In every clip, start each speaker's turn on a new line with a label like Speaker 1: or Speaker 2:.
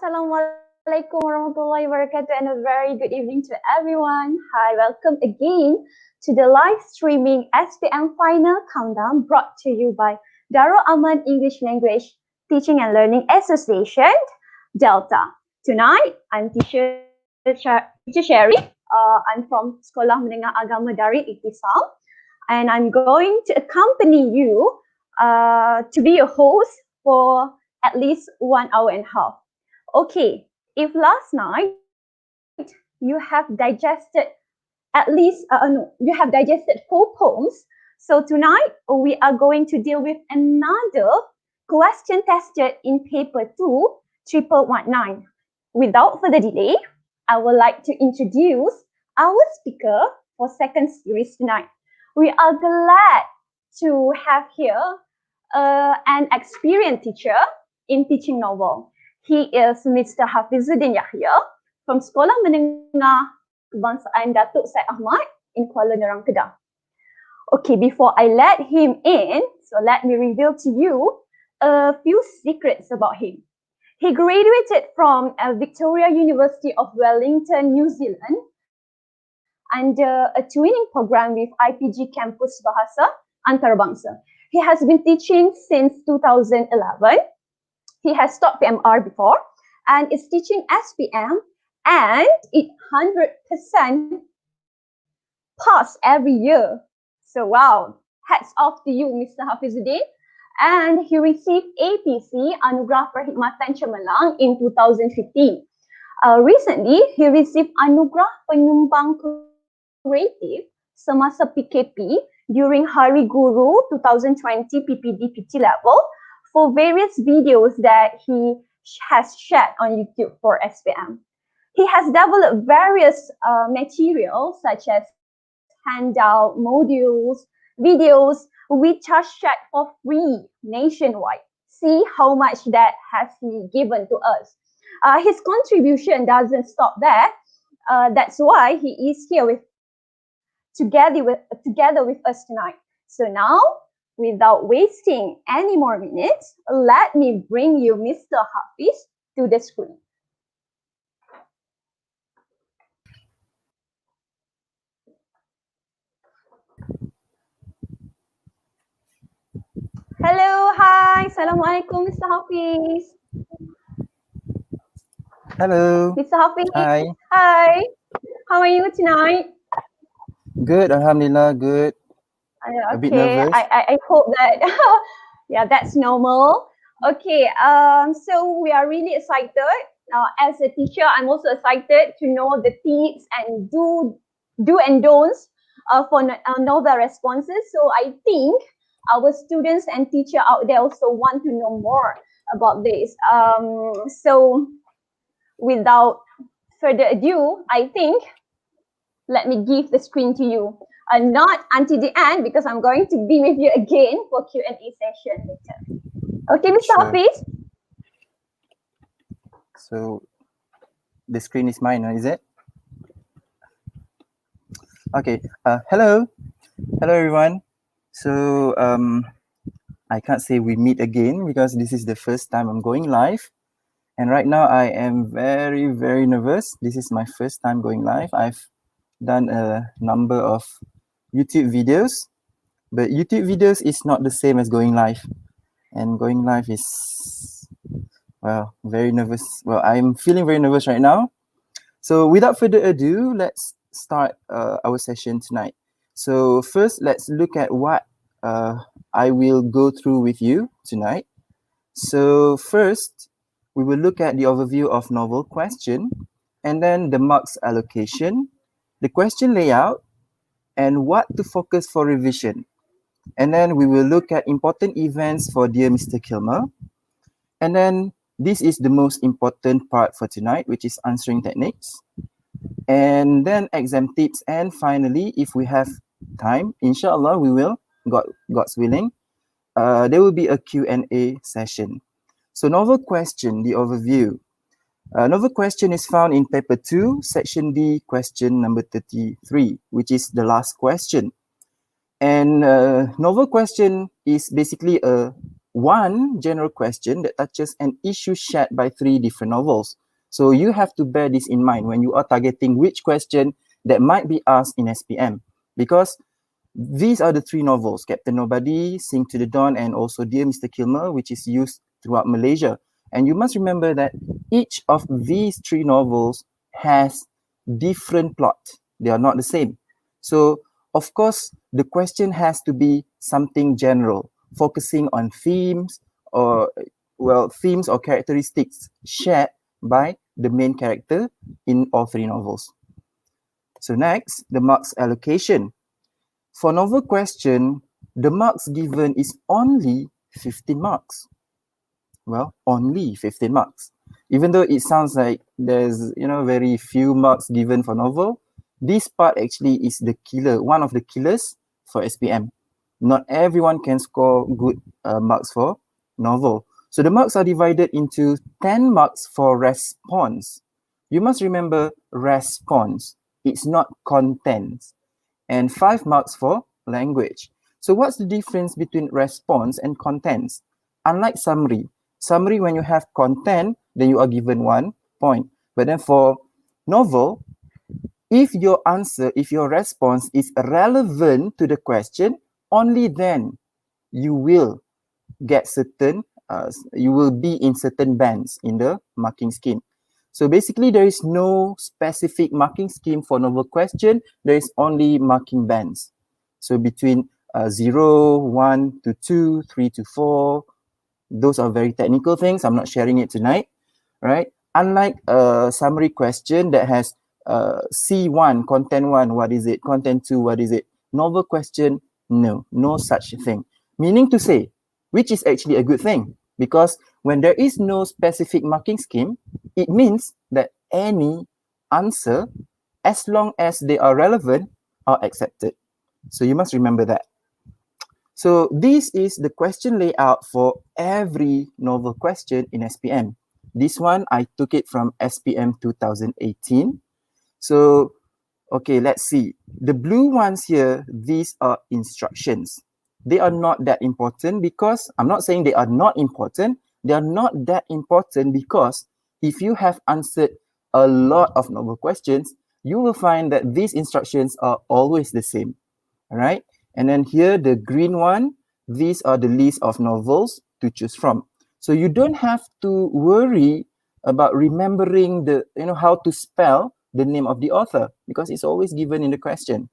Speaker 1: Assalamualaikum warahmatullahi wabarakatuh, and a very good evening to everyone. Hi, welcome again to the live streaming SPM Final Countdown brought to you by Ahmad English Language Teaching and Learning Association, Delta. Tonight, I'm teacher Sherry. I'm from Sekolah Menengah Agama Darul Iktisam, and I'm going to accompany you to be a host for at least 1 hour and a half. Okay, if last night you have digested you have digested 4 poems. So tonight we are going to deal with another question tested in paper 2, 1119. Without further delay, I would like to introduce our speaker for second series tonight. We are glad to have here an experienced teacher in teaching novel. He is Mr. Hafizuddin Yahaya from Sekolah Menengah Kebangsaan Datuk Syed Ahmad in Kuala Nerang, Kedah. Okay, before I let him in, so let me reveal to you a few secrets about him. He graduated from Victoria University of Wellington, New Zealand, under a twinning program with IPG Campus Bahasa Antarabangsa. He has been teaching since 2011. He has taught PMR before and is teaching SPM, and it 100% pass every year. So wow, hats off to you, Mr. Hafizuddin. And he received APC Anugerah Perkhidmatan Cemerlang in 2015. Recently, he received Anugerah Penyumbang Kreatif semasa PKP during Hari Guru 2020 PPD PT level for various videos that he has shared on YouTube for SPM. He has developed various materials such as handout, modules, videos, which are shared for free nationwide. See how much that has he given to us. His contribution doesn't stop there. That's why he is here together with us tonight. So now, without wasting any more minutes, let me bring you Mr. Hafiz to the screen. Hello, hi, Assalamualaikum, Mr. Hafiz.
Speaker 2: Hello.
Speaker 1: Mr. Hafiz.
Speaker 2: Hi.
Speaker 1: Hi. How are you tonight?
Speaker 2: Good, Alhamdulillah, good. A bit nervous.
Speaker 1: I hope that, yeah, that's normal. Okay, so we are really excited. As a teacher, I'm also excited to know the tips and do and don'ts for novel responses. So I think our students and teacher out there also want to know more about this. So without further ado, I think let me give the screen to you. Not until the end, because I'm going to be with you again for Q&A session later. Okay, Mr.
Speaker 2: Sure.
Speaker 1: Hafiz?
Speaker 2: So the screen is mine, is it? Okay. Hello everyone. So I can't say we meet again because this is the first time I'm going live, and right now I am very, very nervous. This is my first time going live. I've done a number of YouTube videos, but YouTube videos is not the same as going live, and going live is, well, very nervous. Well, I'm feeling very nervous right now. So without further ado, let's start our session tonight. So first, let's look at what I will go through with you tonight. So first, we will look at the overview of novel question, and then the marks allocation, the question layout, and what to focus for revision. And then we will look at important events for Dear Mr. Kilmer. And then this is the most important part for tonight, which is answering techniques. And then exam tips. And finally, if we have time, inshallah, we will, God's willing, there will be a Q&A session. So novel question, the overview. Novel question is found in paper 2, section D, question number 33, which is the last question. And novel question is basically a one general question that touches an issue shared by 3 different novels. So you have to bear this in mind when you are targeting which question that might be asked in SPM, because these are the 3 novels: Captain Nobody, Sing to the Dawn, and also Dear Mr. Kilmer, which is used throughout Malaysia. And you must remember that each of these 3 novels has different plot. They are not the same. So, of course, the question has to be something general, focusing on themes or, well, themes or characteristics shared by the main character in all 3 novels. So next, the marks allocation. For novel question, the marks given is only 15 marks. Well, only 15 marks. Even though it sounds like there's, very few marks given for novel, this part actually is the killer, one of the killers for SPM. Not everyone can score good marks for novel. So the marks are divided into 10 marks for response. You must remember response. It's not content. And 5 marks for language. So what's the difference between response and contents? Unlike summary, when you have content, then you are given 1 point. But then for novel, if your response is relevant to the question, only then you will get you will be in certain bands in the marking scheme. So basically, there is no specific marking scheme for novel question. There is only marking bands. So between 0, 1 to 2, 3 to 4, those are very technical things. I'm not sharing it tonight, right? Unlike a summary question that has C1, content 1, what is it? Content 2, what is it? Novel question, no such thing. Meaning to say, which is actually a good thing, because when there is no specific marking scheme, it means that any answer, as long as they are relevant, are accepted. So you must remember that. So this is the question layout for every novel question in SPM. This one, I took it from SPM 2018. So, okay, let's see. The blue ones here, these are instructions. They are not that important because, I'm not saying they are not important. They are not that important because if you have answered a lot of novel questions, you will find that these instructions are always the same, all right? And then here, the green one, these are the list of novels to choose from. So you don't have to worry about remembering how to spell the name of the author, because it's always given in the question.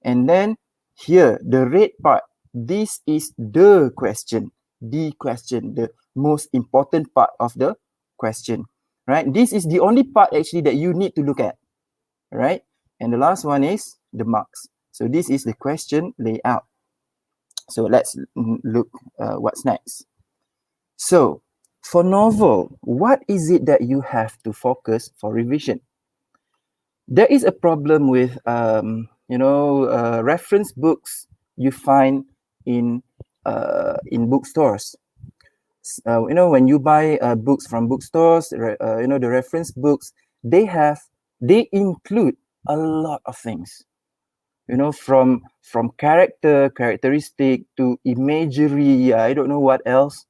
Speaker 2: And then here, the red part, this is the question, the most important part of the question, right? This is the only part actually that you need to look at, right? And the last one is the marks. So this is the question layout. So let's look what's next. So for novel, what is it that you have to focus for revision? There is a problem with reference books you find in bookstores. When you buy books from bookstores, the reference books, they include a lot of things. From characteristic to imagery, I don't know what else,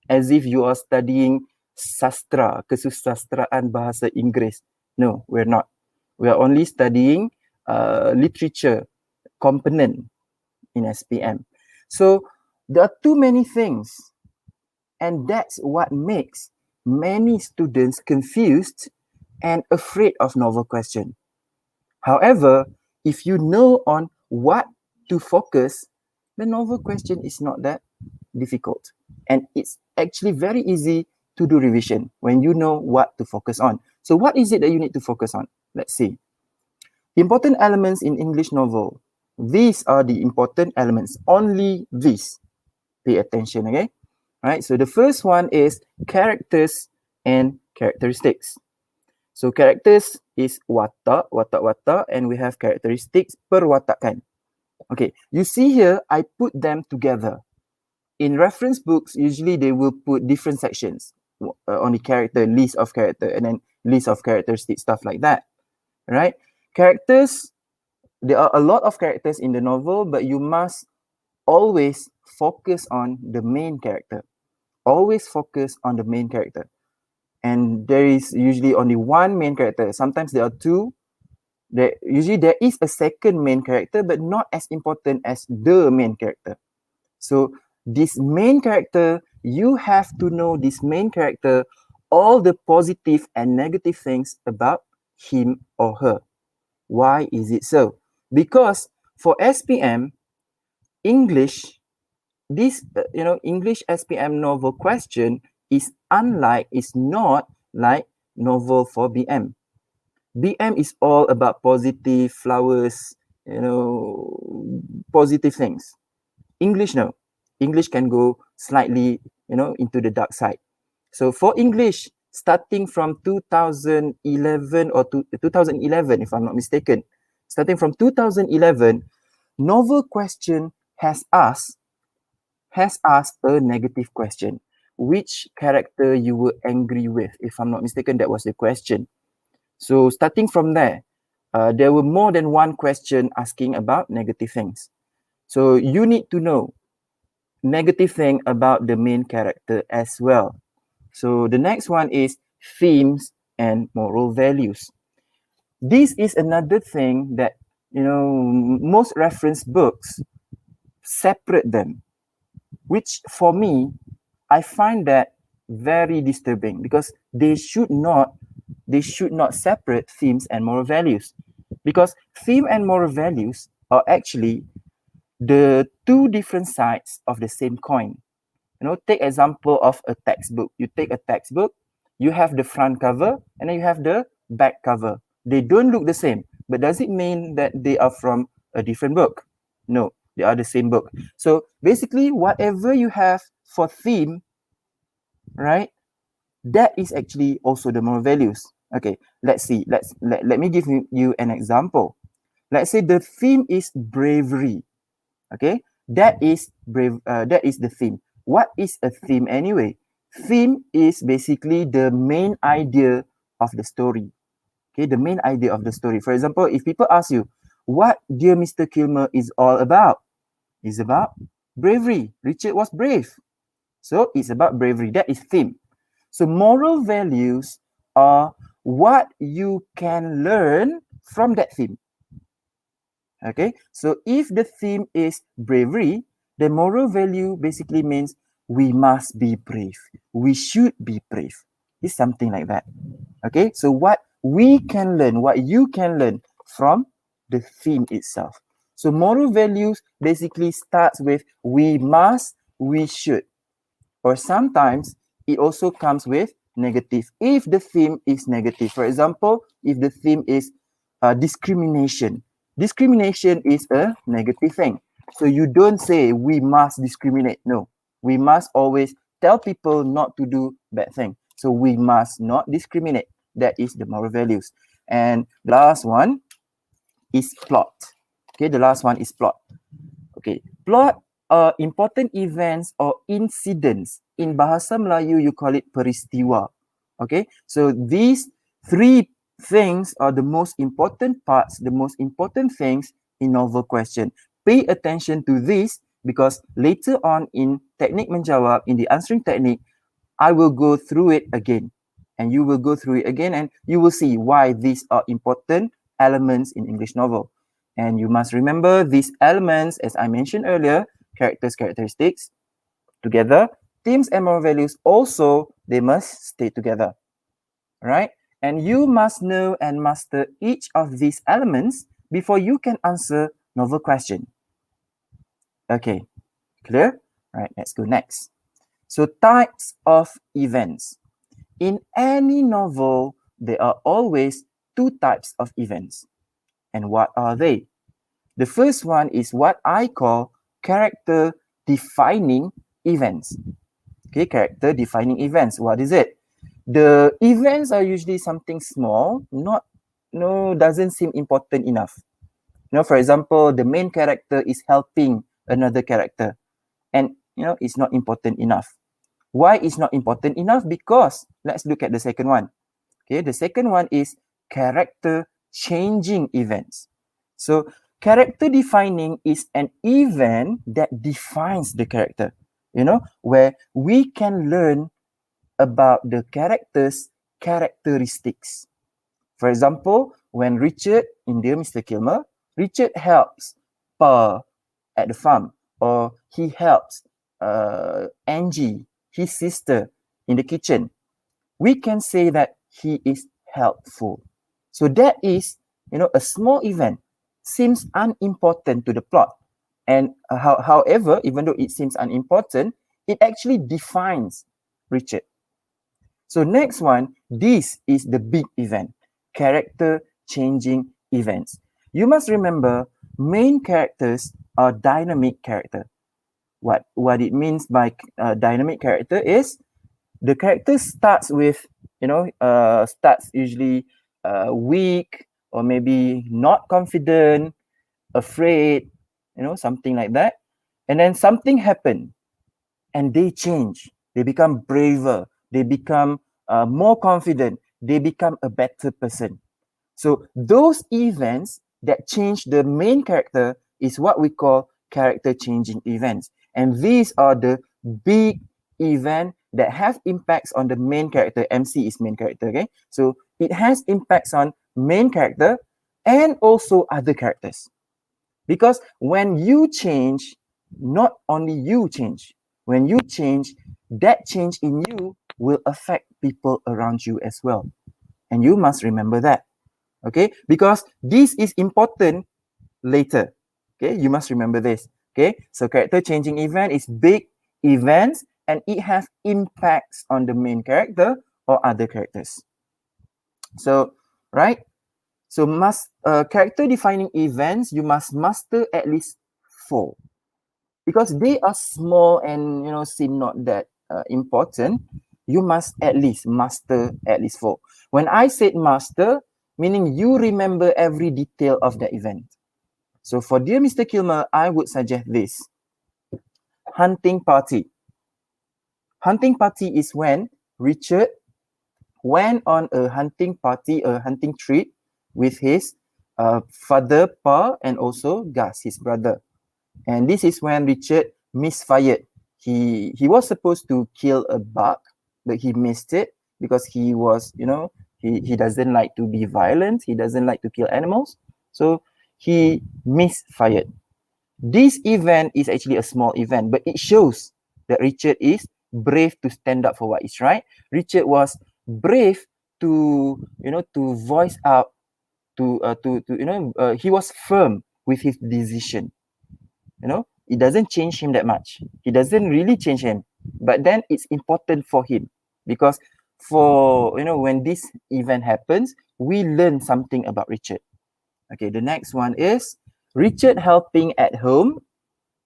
Speaker 2: as if you are studying sastra, kesusastraan bahasa Inggeris. No, we're not. We are only studying literature component in SPM. So there are too many things, and that's what makes many students confused and afraid of novel question. However, if you know on what to focus, the novel question is not that difficult. And it's actually very easy to do revision when you know what to focus on. So what is it that you need to focus on? Let's see. Important elements in English novel. These are the important elements. Only these. Pay attention, okay? Right. So the first one is characters and characteristics. So characters is watak, and we have characteristics perwatakan. Okay, you see here, I put them together. In reference books, usually they will put different sections on the character, list of character, and then list of characteristics, stuff like that, right? Characters, there are a lot of characters in the novel, but you must always focus on the main character. Always focus on the main character. And there is usually only one main character. Sometimes there are two. Usually there is a second main character, but not as important as the main character. So this main character, you have to know this main character, all the positive and negative things about him or her. Why is it so? Because for SPM, English, this English SPM novel question is not like novel for BM. BM is all about positive flowers, positive things. English, no. English can go slightly, into the dark side. So for English, starting from 2011 or 2011, if I'm not mistaken, starting from 2011, novel question has asked a negative question. Which character you were angry with? If I'm not mistaken, that was the question. So starting from there, there were more than one question asking about negative things. So you need to know negative thing about the main character as well. So the next one is themes and moral values. This is another thing that, most reference books separate them, which for me, I find that very disturbing because they should not separate themes and moral values, because theme and moral values are actually the two different sides of the same coin. Take example of a textbook. You take a textbook, you have the front cover and then you have the back cover. They don't look the same, but does it mean that they are from a different book? No, they are the same book. So basically, whatever you have for theme, right, that is actually also the moral values. Okay, let's see. Let me give you an example. Let's say the theme is bravery. Okay, that is that is the theme. What is a theme anyway? Theme is basically the main idea of the story. Okay, the main idea of the story. For example, if people ask you, what Dear Mr. Kilmer is all about? It's about bravery. Richard was brave. So it's about bravery. That is theme. So moral values are what you can learn from that theme. Okay, so if the theme is bravery, the moral value basically means we must be brave. We should be brave. It's something like that. Okay, so what we can learn, what you can learn from the theme itself. So moral values basically starts with we must, we should. Or sometimes it also comes with negative. If the theme is negative, for example, if the theme is discrimination, discrimination is a negative thing. So you don't say we must discriminate. No, we must always tell people not to do bad thing. So we must not discriminate. That is the moral values. And the last one is plot. Okay, the last one is plot. Okay, plot are important events or incidents. In Bahasa Melayu, you call it peristiwa. Okay, so these three things are the most important parts, the most important things in novel question. Pay attention to this because later on in Teknik Menjawab, in the answering technique, I will go through it again. And you will go through it again and you will see why these are important elements in English novel. And you must remember these elements, as I mentioned earlier, characters, characteristics, together. Themes and moral values also, they must stay together, right? And you must know and master each of these elements before you can answer novel question. Okay, clear? All right, let's go next. So types of events. In any novel, there are always two types of events. And what are they? The first one is what I call character defining events. Okay, character defining events. What is it? The events are usually something small, doesn't seem important enough. For example, the main character is helping another character and it's not important enough. Why it's not important enough? Because let's look at the second one. Okay, the second one is character changing events. So Character defining is an event that defines the character, where we can learn about the character's characteristics. For example, when Richard, in Dear Mr. Kilmer, Richard helps Pa at the farm, or he helps Angie, his sister, in the kitchen. We can say that he is helpful. So that is, a small event, seems unimportant to the plot. And however, even though it seems unimportant, it actually defines Richard. So next one, this is the big event, character changing events. You must remember, main characters are dynamic character. What it means by dynamic character is the character starts with, starts usually weak, or maybe not confident, afraid, something like that. And then something happened and they change. They become braver. They become more confident. They become a better person. So those events that change the main character is what we call character changing events. And these are the big event that have impacts on the main character. MC is main character, okay? So it has impacts on main character and also other characters. Because when you change, not only you change, when you change, that change in you will affect people around you as well. And you must remember that. Okay, because this is important later. Okay, you must remember this. Okay, so character changing event is big events and it has impacts on the main character or other characters. So, right? So character defining events, you must master at least 4 because they are small and seem not that important. You must at least master at least 4. When I said master, meaning you remember every detail of the event. So for Dear Mr. Kilmer, I would suggest this. Hunting party. Hunting party is when Richard went on a hunting party, a hunting trip with his father, Pa, and also Gus, his brother. And this is when Richard misfired. He was supposed to kill a buck, but he missed it because he was, he doesn't like to be violent. He doesn't like to kill animals. So he misfired. This event is actually a small event, but it shows that Richard is brave to stand up for what is right. Richard was brave to, to voice out, he was firm with his decision. It doesn't change him that much. It doesn't really change him, but then it's important for him because when this event happens, we learn something about Richard. Okay, the next one is Richard helping at home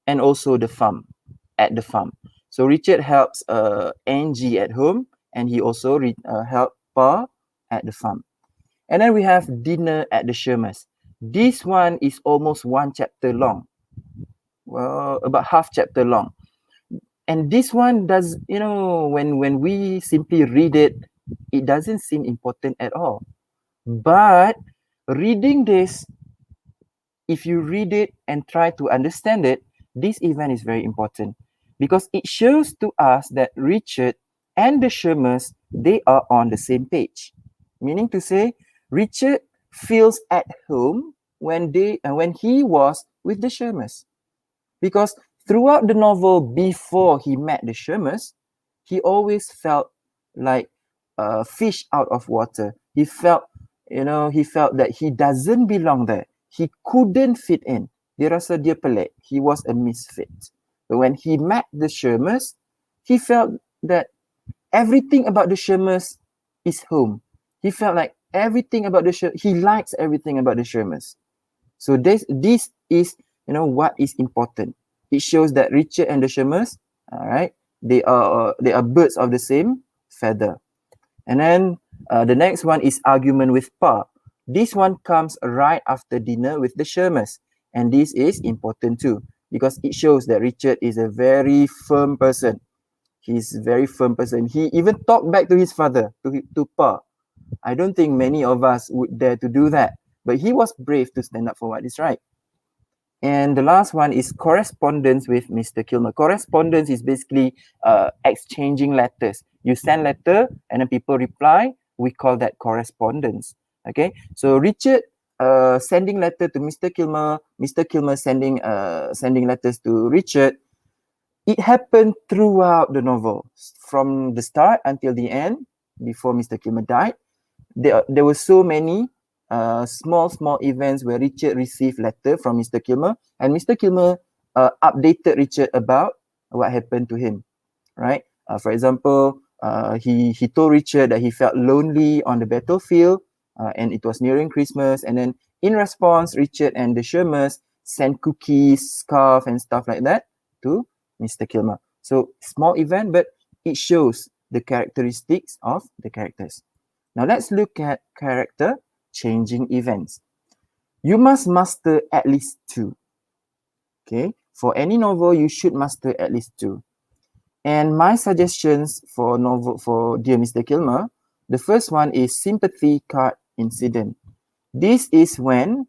Speaker 2: and also the farm, at the farm. So Richard helps Angie at home and he also helped Pa at the farm. And then we have dinner at the Shermers. This one is almost 1 chapter long. Well, about half chapter long. And this one does, when we simply read it, it doesn't seem important at all. But reading this, if you read it and try to understand it, this event is very important because it shows to us that Richard and the Shermers, they are on the same page. Meaning to say, Richard feels at home when he was with the Shermers. Because throughout the novel, before he met the Shermers, he always felt like a fish out of water. He felt that he doesn't belong there. He couldn't fit in. Dia rasa dia pelik. He was a misfit. But when he met the Shermers, he felt that everything about the Shermers is home. He felt like everything about he likes everything about the Shermers. So this is what is important. It shows that Richard and the Shermers, all right, they are birds of the same feather. And then the next one is argument with Pa. This one comes right after dinner with the Shermers. And this is important too, because it shows that Richard is a very firm person. He's a very firm person. He even talked back to his father, to Pa. I don't think many of us would dare to do that. But he was brave to stand up for what is right. And the last one is correspondence with Mr. Kilmer. Correspondence is basically exchanging letters. You send letter and then people reply. We call that correspondence. Okay. So Richard sending letter to Mr. Kilmer. Mr. Kilmer sending letters to Richard. It happened throughout the novel, from the start until the end. Before Mr. Kilmer died, there were so many small events where Richard received letter from Mr. Kilmer, and Mr. Kilmer updated Richard about what happened to him, right? For example, he told Richard that he felt lonely on the battlefield, and it was nearing Christmas, and then in response, Richard and the Shermers sent cookies, scarf, and stuff like that to Mr. Kilmer. So small event, but it shows the characteristics of the characters. Now let's look at character changing events. You must master at least 2. Okay, for any novel, you should master at least 2. And my suggestions for novel for Dear Mr. Kilmer, the first one is sympathy card incident. This is when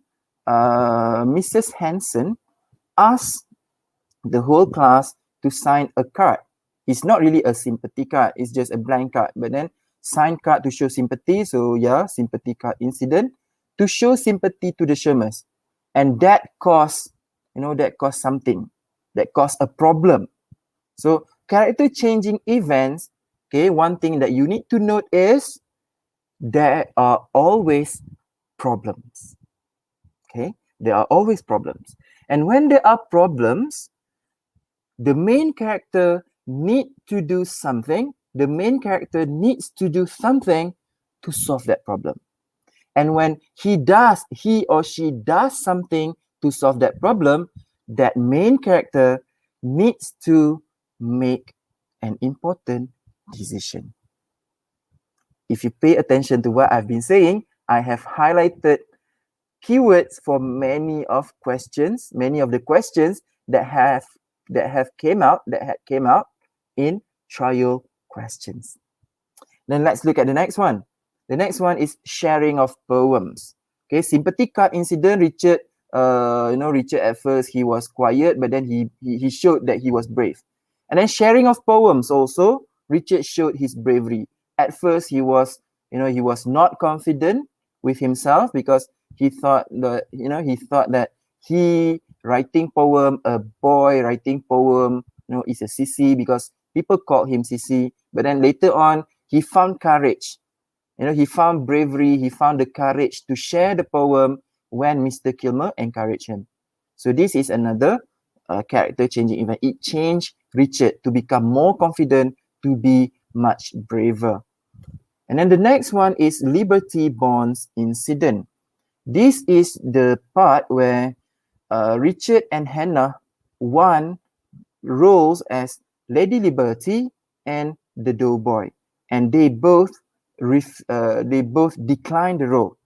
Speaker 2: Mrs. Hanson asks the whole class to sign a card. It's not really a sympathy card, it's just a blank card, but then sign card to show sympathy. So yeah, sympathy card incident to show sympathy to the Shermers. And that caused something, that caused a problem. So character changing events, okay, one thing that you need to note is there are always problems. Okay, there are always problems. And when there are problems, the main character needs to do something. The main character needs to do something to solve that problem. And when he or she does something to solve that problem, that main character needs to make an important decision. If you pay attention to what I've been saying, I have highlighted keywords for many of the questions that had came out in trial questions. Then let's look at the next one. The next one is sharing of poems. Okay, sympathy card incident. Richard, Richard at first he was quiet, but then he showed that he was brave. And then sharing of poems also, Richard showed his bravery. At first he was not confident with himself because he thought that he writing poem, a boy writing poem, is a sissy because people called him sissy. But then later on, he found courage. He found bravery. He found the courage to share the poem when Mr. Kilmer encouraged him. So this is another character changing event. It changed Richard to become more confident, to be much braver. And then the next one is Liberty Bonds incident. This is the part where Richard and Hannah won roles as Lady Liberty and the Doughboy, and they both declined the role.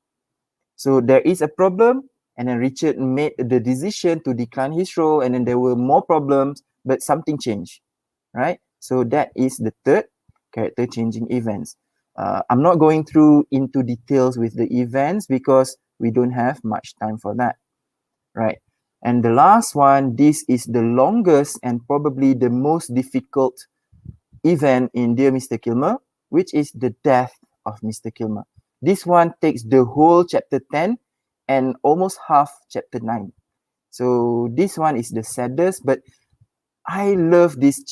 Speaker 2: So there is a problem, and then Richard made the decision to decline his role, and then there were more problems, but something changed, right? So that is the third character changing events. I'm not going through into details with the events because we don't have much time for that, right? And the last one, this is the longest and probably the most difficult event in Dear Mr. Kilmer, which is the death of Mr. Kilmer. This one takes the whole chapter 10 and almost half chapter 9. So this one is the saddest, but I love this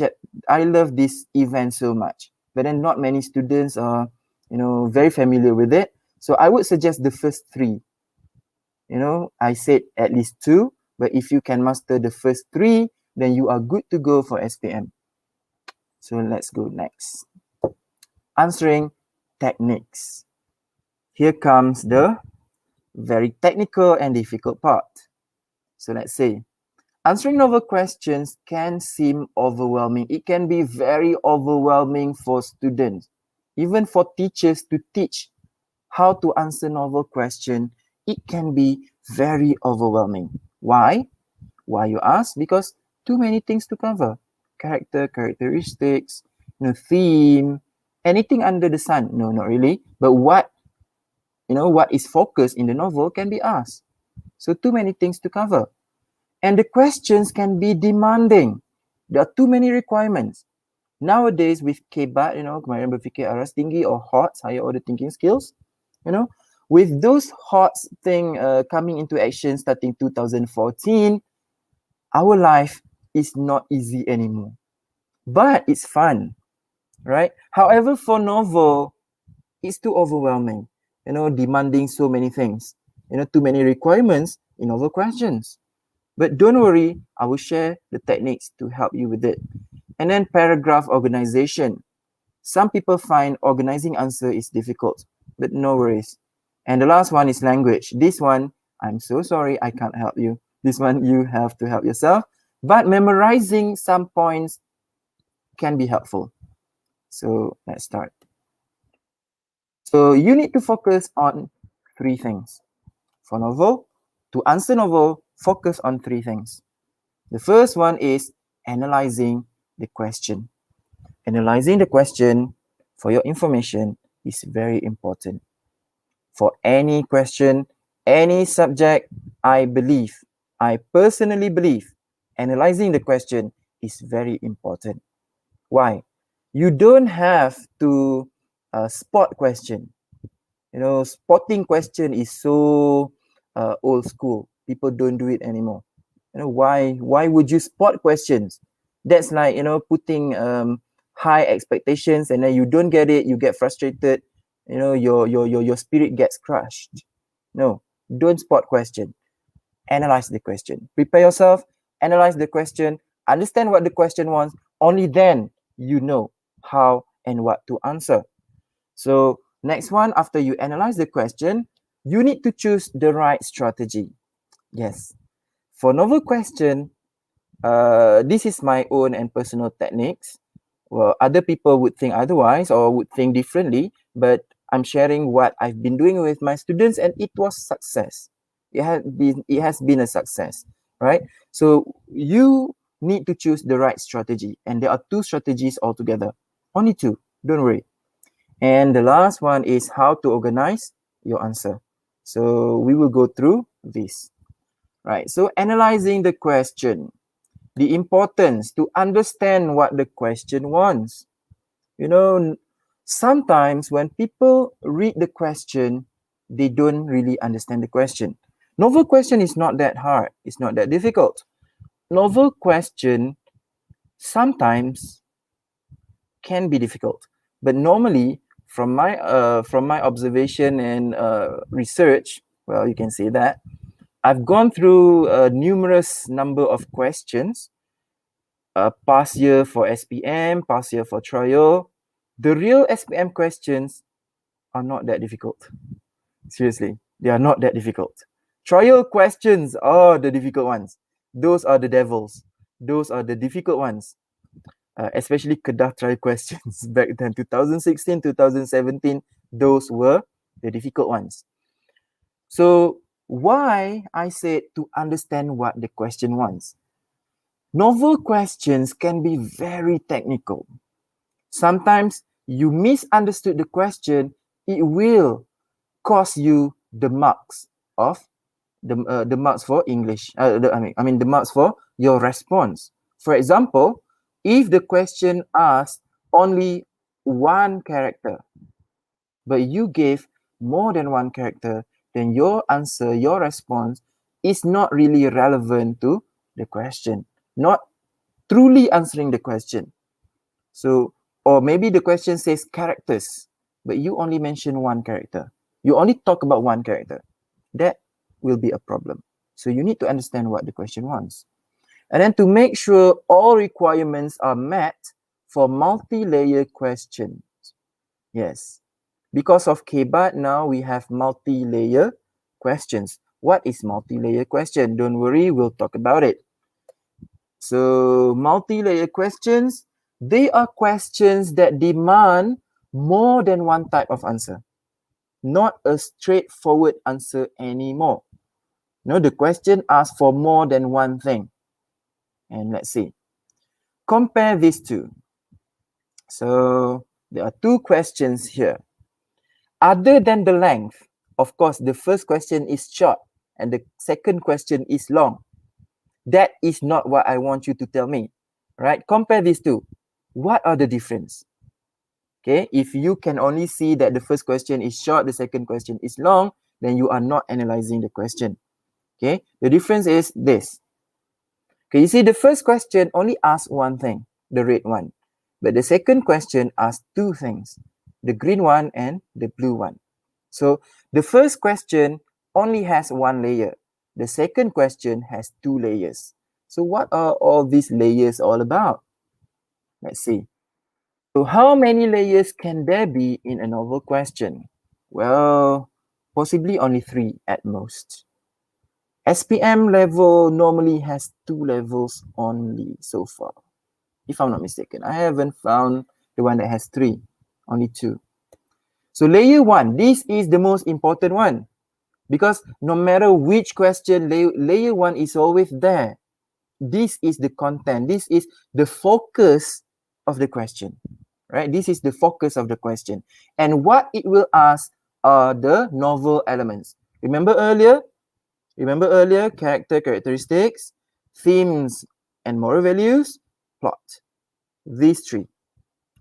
Speaker 2: event so much. But then not many students are, very familiar with it. So I would suggest the first 3. I said at least 2, but if you can master the first 3, then you are good to go for SPM. So let's go next. Answering techniques. Here comes the very technical and difficult part. So let's say, answering novel questions can seem overwhelming. It can be very overwhelming for students, even for teachers to teach how to answer novel question. It can be very overwhelming. Why? Why you ask? Because too many things to cover. Characteristics, theme, anything under the sun. No, not really. But what is focused in the novel can be asked. So too many things to cover. And the questions can be demanding. There are too many requirements. Nowadays with KBAT, kemarin berfikir aras tinggi or HOTS, higher order thinking skills, with those HOTS thing coming into action starting 2014, our life is not easy anymore. But it's fun, right? However, for novel, it's too overwhelming, demanding so many things, too many requirements in novel questions. But don't worry, I will share the techniques to help you with it. And then paragraph organization. Some people find organizing answer is difficult, but no worries. And the last one is language. This one, I'm so sorry, I can't help you. This one, you have to help yourself. But memorizing some points can be helpful. So let's start. So you need to focus on 3 things. For novel, to answer novel, focus on 3 things. The first one is analyzing the question. Analyzing the question for your information is very important. For any question, any subject, I personally believe, analyzing the question is very important. Why? You don't have to spot question. Spotting question is so old school. People don't do it anymore. Why would you spot questions? That's like, putting high expectations and then you don't get it, you get frustrated, your spirit gets crushed. No, don't spot question. Analyze the question. Prepare yourself, analyze the question, understand what the question wants. Only then you know how and what to answer. So next one, after you analyze the question, you need to choose the right strategy. Yes. For novel question, this is my own and personal techniques. Well, other people would think otherwise or would think differently, but I'm sharing what I've been doing with my students and it was success. It has been a success, right? So you need to choose the right strategy, and there are 2 strategies altogether. Only 2, don't worry. And the last one is how to organize your answer. So we will go through this, right? So analyzing the question, the importance to understand what the question wants. Sometimes when people read the question, they don't really understand the question. Novel question is not that hard. It's not that difficult. Novel question sometimes can be difficult, but normally from my observation and research, well, you can say that I've gone through a numerous number of questions, past year for SPM, past year for trial. The real SPM questions are not that difficult. Seriously, they are not that difficult. Trial questions are the difficult ones. Those are the devils. Those are the difficult ones. Especially Kedah trial questions back then, 2016, 2017, those were the difficult ones. So why I said to understand what the question wants. Novel questions can be very technical. Sometimes you misunderstood the question, it will cost you the marks of the marks for English. The marks for your response. For example, if the question asks only one character, but you gave more than one character, then your answer, your response is not really relevant to the question, not truly answering the question. So, or maybe the question says characters, but you only mention one character. You only talk about one character. That will be a problem. So you need to understand what the question wants. And then to make sure all requirements are met for multi-layer questions. Yes. Because of KBAT, now we have multi-layer questions. What is multi-layer question? Don't worry, we'll talk about it. So multi-layer questions, they are questions that demand more than one type of answer, not a straightforward answer anymore. No, the question asks for more than one thing. And let's see. Compare these two. So there are 2 questions here. Other than the length, of course, the first question is short and the second question is long. That is not what I want you to tell me, right? Compare these two. What are the difference? Okay, if you can only see that the first question is short, the second question is long, then you are not analyzing the question. Okay, the difference is this. Okay, you see the first question only asks one thing, the red one. But the second question asks two things, the green one and the blue one. So the first question only has one layer. The second question has two layers. So what are all these layers all about? Let's see. So how many layers can there be in a novel question? Well, possibly only 3 at most. SPM level normally has 2 levels only so far, if I'm not mistaken. I haven't found the one that has 3, only 2. So layer 1, this is the most important one, because no matter which question, layer 1 is always there. This is the content. This is the focus of the question, right? This is the focus of the question. And what it will ask are the novel elements. Remember earlier, characteristics, themes, and moral values, plot. These 3.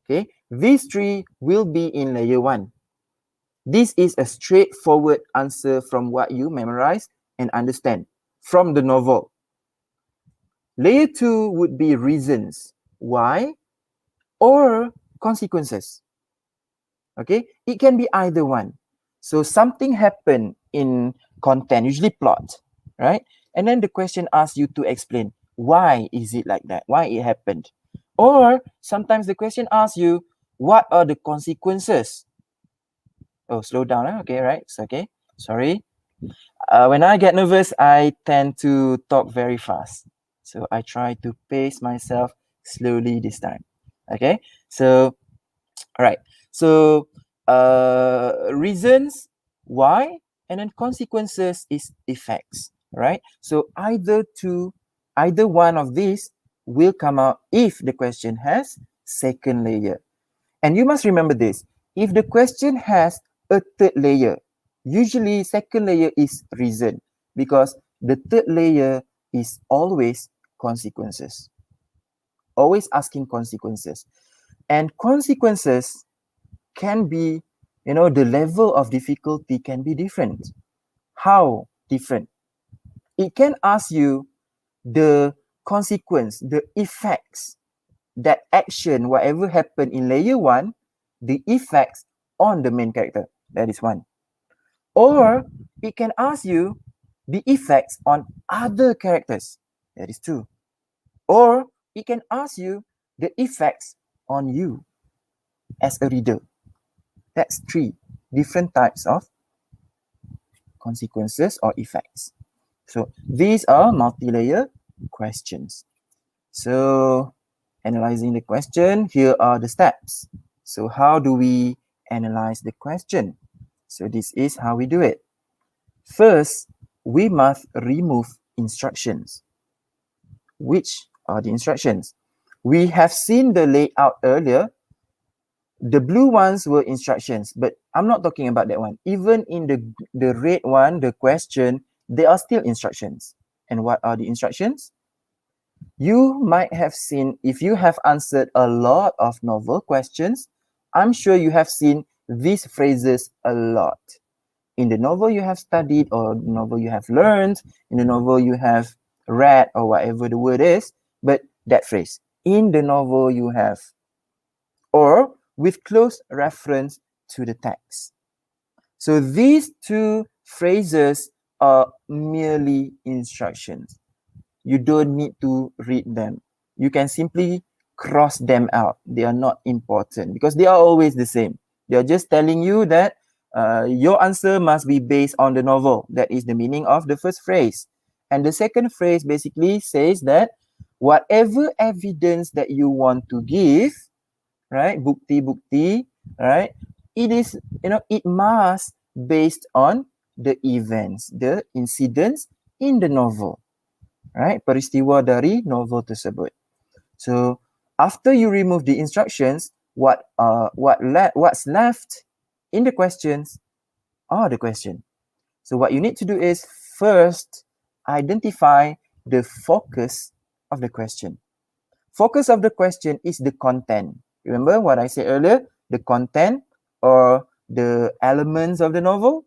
Speaker 2: Okay, these 3 will be in layer 1. This is a straightforward answer from what you memorize and understand from the novel. Layer 2 would be reasons, why, or consequences. Okay, it can be either one. So something happened in content, usually plot, right? And then the question asks you to explain why is it like that, why it happened. Or sometimes the question asks you, what are the consequences? Oh, slow down, okay, right? It's okay, sorry. When I get nervous, I tend to talk very fast. So I try to pace myself slowly this time. Okay, so all right. So reasons why, and then consequences is effects, right? So either one of these will come out if the question has second layer. And you must remember this. If the question has a third layer, usually second layer is reason, because the third layer is always consequences. Always asking consequences. And consequences can be, the level of difficulty can be different. How different? It can ask you the consequence, the effects, that action, whatever happened in layer 1, the effects on the main character. That is 1. Or it can ask you the effects on other characters. That is 2. Or it can ask you the effects on you as a reader. That's 3 different types of consequences or effects. So these are multi-layer questions. So analyzing the question, here are the steps. So how do we analyze the question? So this is how we do it. First, we must remove instructions. Which are the instructions? We have seen the layout earlier. The blue ones were instructions, but I'm not talking about that one. Even in the red one, the question, there are still instructions. And what are the instructions? You might have seen, if you have answered a lot of novel questions, I'm sure you have seen these phrases a lot. In the novel you have studied, or the novel you have learned, in the novel you have read, or whatever the word is, but that phrase, in the novel you have, or with close reference to the text. So these 2 phrases are merely instructions. You don't need to read them. You can simply cross them out. They are not important because they are always the same. They are just telling you that your answer must be based on the novel. That is the meaning of the first phrase. And the second phrase basically says that whatever evidence that you want to give, right, bukti, right, it is, it must based on the events, the incidents in the novel. Right, peristiwa dari novel tersebut. So after you remove the instructions, what's left in the questions are the question. So what you need to do is first identify the focus of the question. Focus of the question is the content. Remember what I said earlier? The content or the elements of the novel?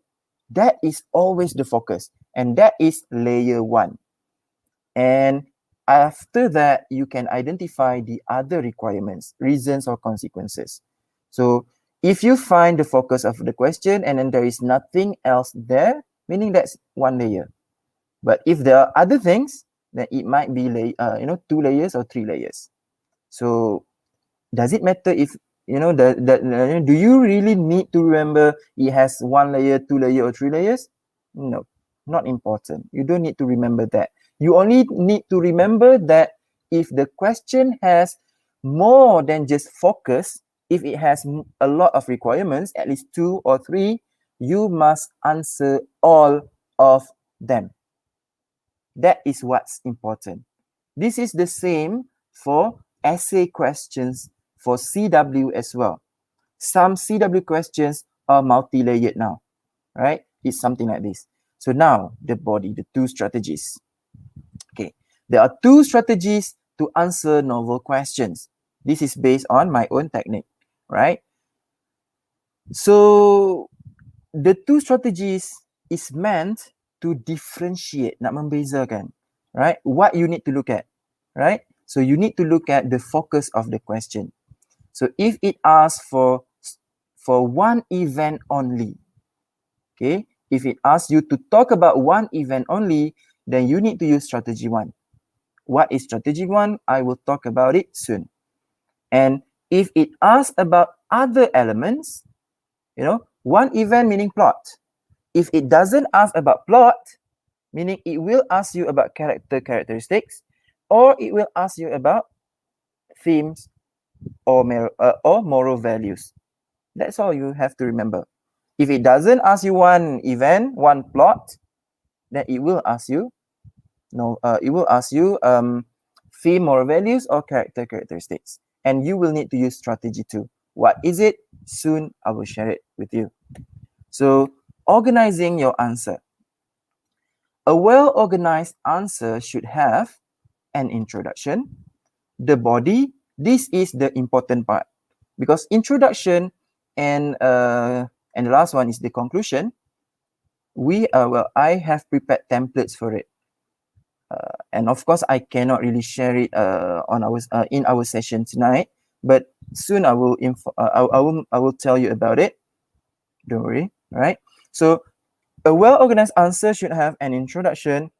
Speaker 2: That is always the focus. And that is layer 1. And after that, you can identify the other requirements, reasons or consequences. So if you find the focus of the question and then there is nothing else there, meaning that's one layer. But if there are other things, then it might be 2 layers or 3 layers. So does it matter if do you really need to remember it has 1 layer, 2 layer or 3 layers? No, not important. You don't need to remember that. You only need to remember that if the question has more than just focus, if it has a lot of requirements, at least 2 or 3, you must answer all of them. That is what's important. This is the same for essay questions for CW as well. Some CW questions are multi-layered now, right? It's something like this. So now the body, the 2 strategies. Okay, there are 2 strategies to answer novel questions. This is based on my own technique, right? So the 2 strategies is meant to differentiate, nak membezakan, right? What you need to look at, right? So you need to look at the focus of the question. So if it asks for one event only, okay, if it asks you to talk about one event only, then you need to use strategy 1. What is strategy 1? I will talk about it soon. And if it asks about other elements, one event meaning plot. If it doesn't ask about plot, meaning it will ask you about characteristics, or it will ask you about themes or moral values. That's all you have to remember. If it doesn't ask you one event, one plot, then it will ask you theme, moral values, or characteristics. And you will need to use strategy 2. What is it? Soon I will share it with you. So organizing your answer. A well-organized answer should have an introduction, the body. This is the important part, because introduction and the last one is the conclusion. I have prepared templates for it, and of course I cannot really share it in our session tonight. But soon I will tell you about it. Don't worry, right? So a well-organized answer should have an introduction,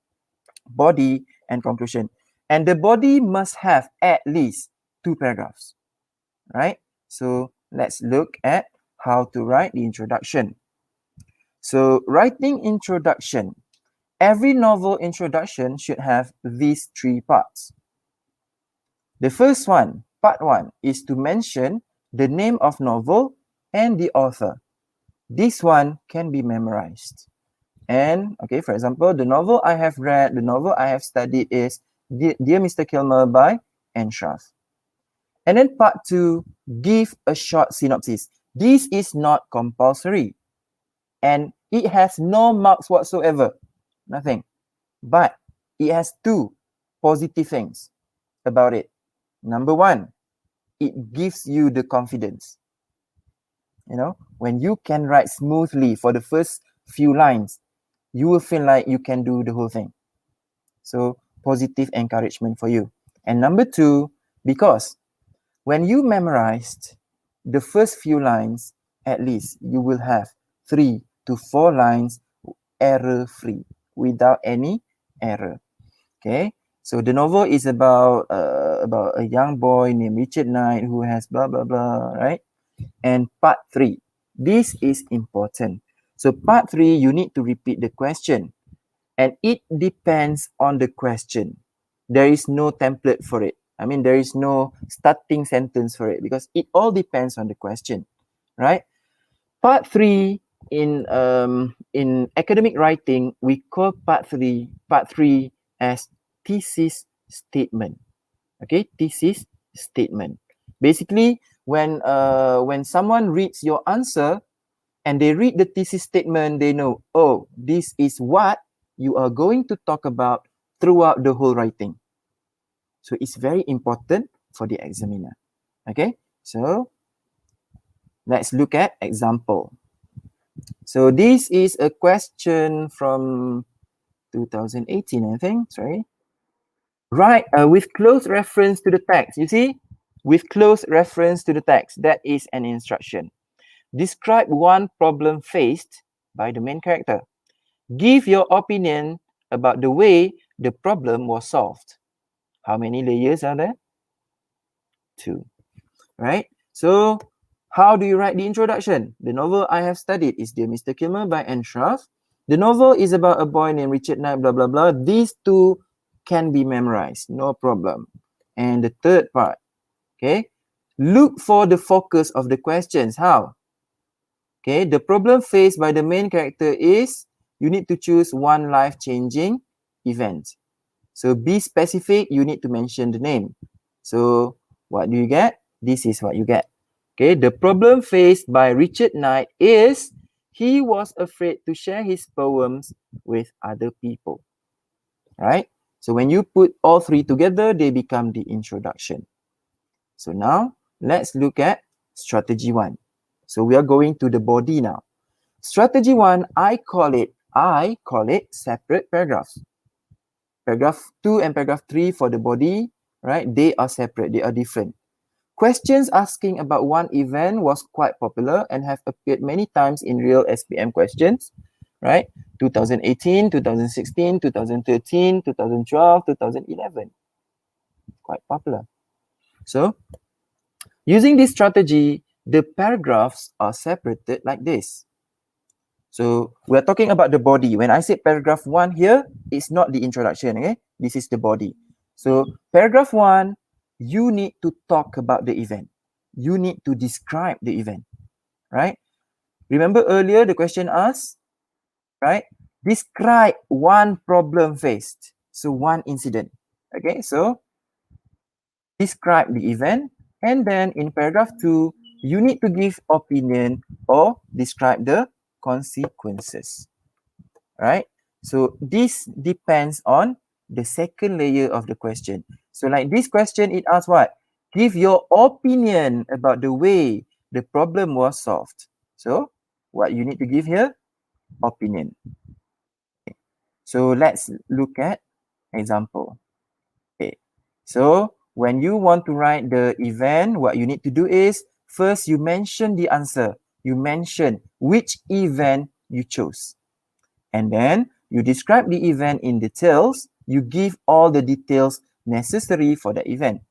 Speaker 2: body, and conclusion. And the body must have at least 2 paragraphs, right? So let's look at how to write the introduction. So writing introduction. Every novel introduction should have these 3 parts. The first one, part 1, is to mention the name of novel and the author. This one can be memorized. And, okay, for example, the novel I have read, the novel I have studied is Dear Mr. Kilmer by Enshraf. And then part 2, give a short synopsis. This is not compulsory. And it has no marks whatsoever. Nothing. But it has 2 positive things about it. Number 1, it gives you the confidence. When you can write smoothly for the first few lines, you will feel like you can do the whole thing. So positive encouragement for you. And number 2, because when you memorized the first few lines, at least you will have 3 to 4 lines error-free, without any error. Okay, so the novel is about a young boy named Richard Knight who has blah blah blah, right? And part 3, this is important. So part 3, you need to repeat the question, and it depends on the question. There is no template for it. I mean, there is no starting sentence for it, because it all depends on the question, right? Part 3 in academic writing, we call part 3 as thesis statement. Okay, thesis statement. Basically, when someone reads your answer and they read the thesis statement, they know, oh, this is what you are going to talk about throughout the whole writing. So it's very important for the examiner. Okay, so let's look at example. So this is a question from 2018, I think, sorry. Right, with close reference to the text. You see, with close reference to the text, that is an instruction. Describe one problem faced by the main character. Give your opinion about the way the problem was solved. How many layers are there? 2. Right? So, how do you write the introduction? The novel I have studied is Dear Mr. Kilmer by Anshraf. The novel is about a boy named Richard Knight, blah, blah, blah. These two can be memorized, no problem. And the third part, okay? Look for the focus of the questions. How? Okay, the problem faced by the main character is you need to choose one life-changing event. So be specific, you need to mention the name. So what do you get? This is what you get. Okay, the problem faced by Richard Knight is he was afraid to share his poems with other people. Right? So when you put all three together, they become the introduction. So now let's look at strategy 1. So we are going to the body now. Strategy 1, I call it separate paragraphs. Paragraph 2 and paragraph 3 for the body, right? They are separate, they are different. Questions asking about one event was quite popular and have appeared many times in real SPM questions, right? 2018, 2016, 2013, 2012, 2011. Quite popular. So, using this strategy, the paragraphs are separated like this. So we're talking about the body. When I say paragraph 1 here, it's not the introduction, okay? This is the body. So paragraph 1, you need to talk about the event. You need to describe the event, right? Remember earlier the question asked, right? Describe one problem faced. So one incident, okay? So describe the event. And then in paragraph 2, you need to give opinion or describe the consequences, right? So this depends on the second layer of the question. So like this question, it asks what? Give your opinion about the way the problem was solved. So what you need to give here? Opinion. Okay. So let's look at example. Okay. So when you want to write the event, what you need to do is first you mention the answer. You mention which event you chose. And then you describe the event in details. You give all the details necessary for the event.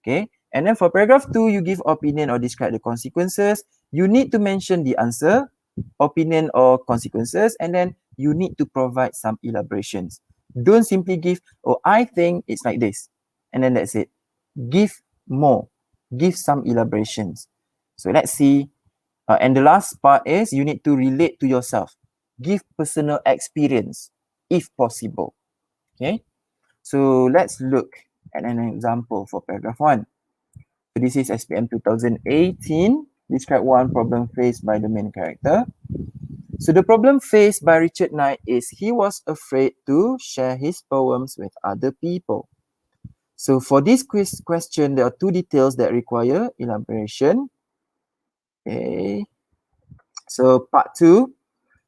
Speaker 2: Okay. And then for paragraph 2, you give opinion or describe the consequences. You need to mention the answer, opinion or consequences, and then you need to provide some elaborations. Don't simply give, oh, I think it's like this. And then that's it. Give more. Give some elaborations. So let's see. And the last part is you need to relate to yourself. Give personal experience if possible. Okay. So let's look at an example for paragraph 1. So this is SPM 2018. Describe one problem faced by the main character. So the problem faced by Richard Knight is he was afraid to share his poems with other people. So for this question, there are two details that require elaboration. Okay. So part 2,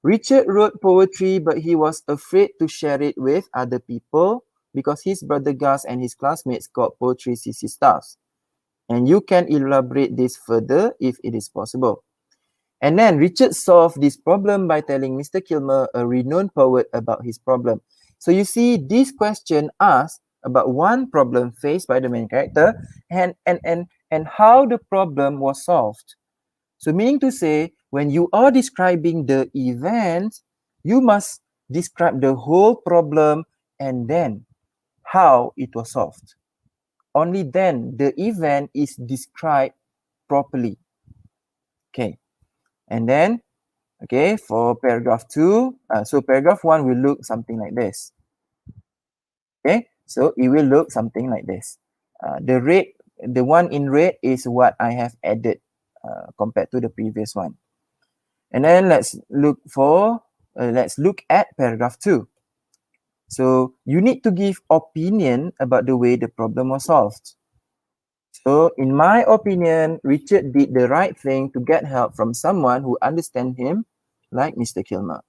Speaker 2: Richard wrote poetry, but he was afraid to share it with other people because his brother Gus and his classmates got poetry CC stars. And you can elaborate this further if it is possible. And then Richard solved this problem by telling Mr. Kilmer, a renowned poet, about his problem. So you see, this question asks about one problem faced by the main character and how the problem was solved. So meaning to say, when you are describing the event, you must describe the whole problem and then how it was solved. Only then the event is described properly. Okay. And then, okay, for paragraph 2, so paragraph 1 will look something like this. Okay, so it will look something like this. The one in red is what I have added compared to the previous one. And then let's look at paragraph 2. So you need to give opinion about the way the problem was solved. So in my opinion, Richard did the right thing to get help from someone who understands him, like Mr. Kilmer.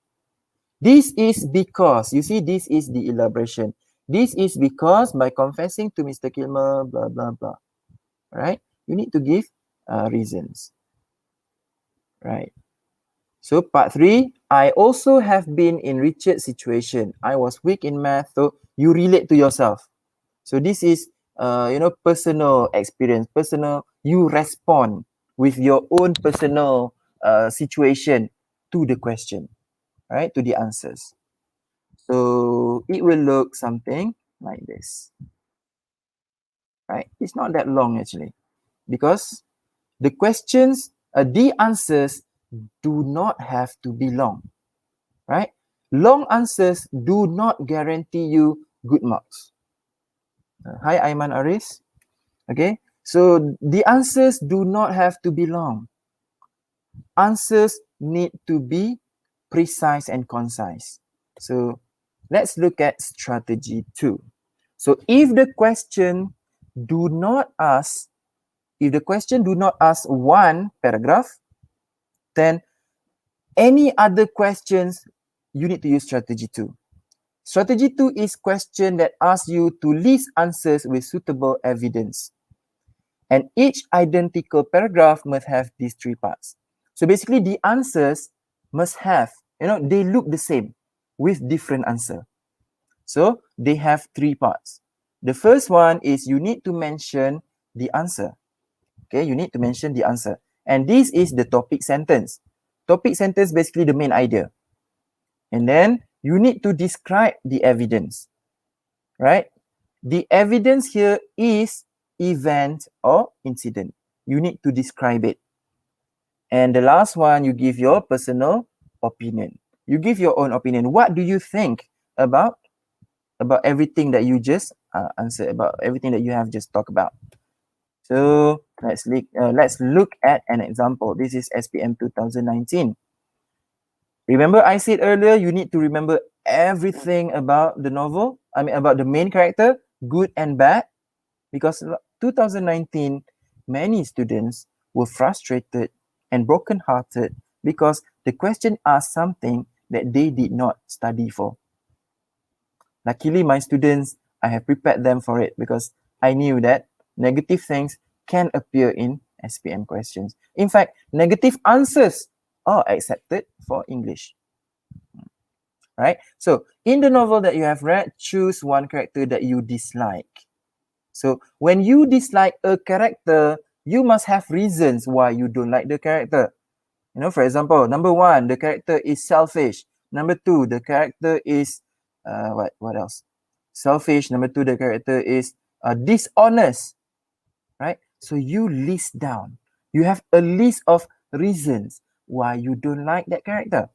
Speaker 2: This is because, you see, this is the elaboration. This is because by confessing to Mr. Kilmer, blah, blah, blah, right? You need to give reasons, right? So part 3, I also have been in Richard's situation. I was weak in math, so you relate to yourself. So this is, personal experience, personal, you respond with your own personal situation to the question, right? To the answers. So it will look something like this, right? It's not that long actually, because the questions, the answers do not have to be long, right? Long answers do not guarantee you good marks. Hi, Aiman Aris. Okay, so the answers do not have to be long. Answers need to be precise and concise. So let's look at strategy 2. So if the question do not ask one paragraph, then any other questions, you need to use strategy 2. Strategy 2 is question that asks you to list answers with suitable evidence. And each identical paragraph must have these 3 parts. So basically the answers must have, they look the same with different answer. So they have 3 parts. The first one is you need to mention the answer. Okay, you need to mention the answer. And this is the topic sentence. Topic sentence basically the main idea. And then you need to describe the evidence, right? The evidence here is event or incident. You need to describe it. And the last one, you give your personal opinion. You give your own opinion. What do you think about everything that you just answered, about everything that you have just talked about? So let's look at an example. This is SPM 2019. Remember I said earlier, you need to remember everything about the novel. About the main character, good and bad. Because 2019, many students were frustrated and broken-hearted because the question asked something that they did not study for. Luckily, my students, I have prepared them for it because I knew that negative things can appear in SPM questions. In fact, negative answers are accepted for English. Right? So, in the novel that you have read, choose one character that you dislike. So, when you dislike a character, you must have reasons why you don't like the character. For example, number 1, the character is selfish. Number 2, the character is what else? Selfish. Number 2, the character is dishonest. Right? So you list down. You have a list of reasons why you don't like that character.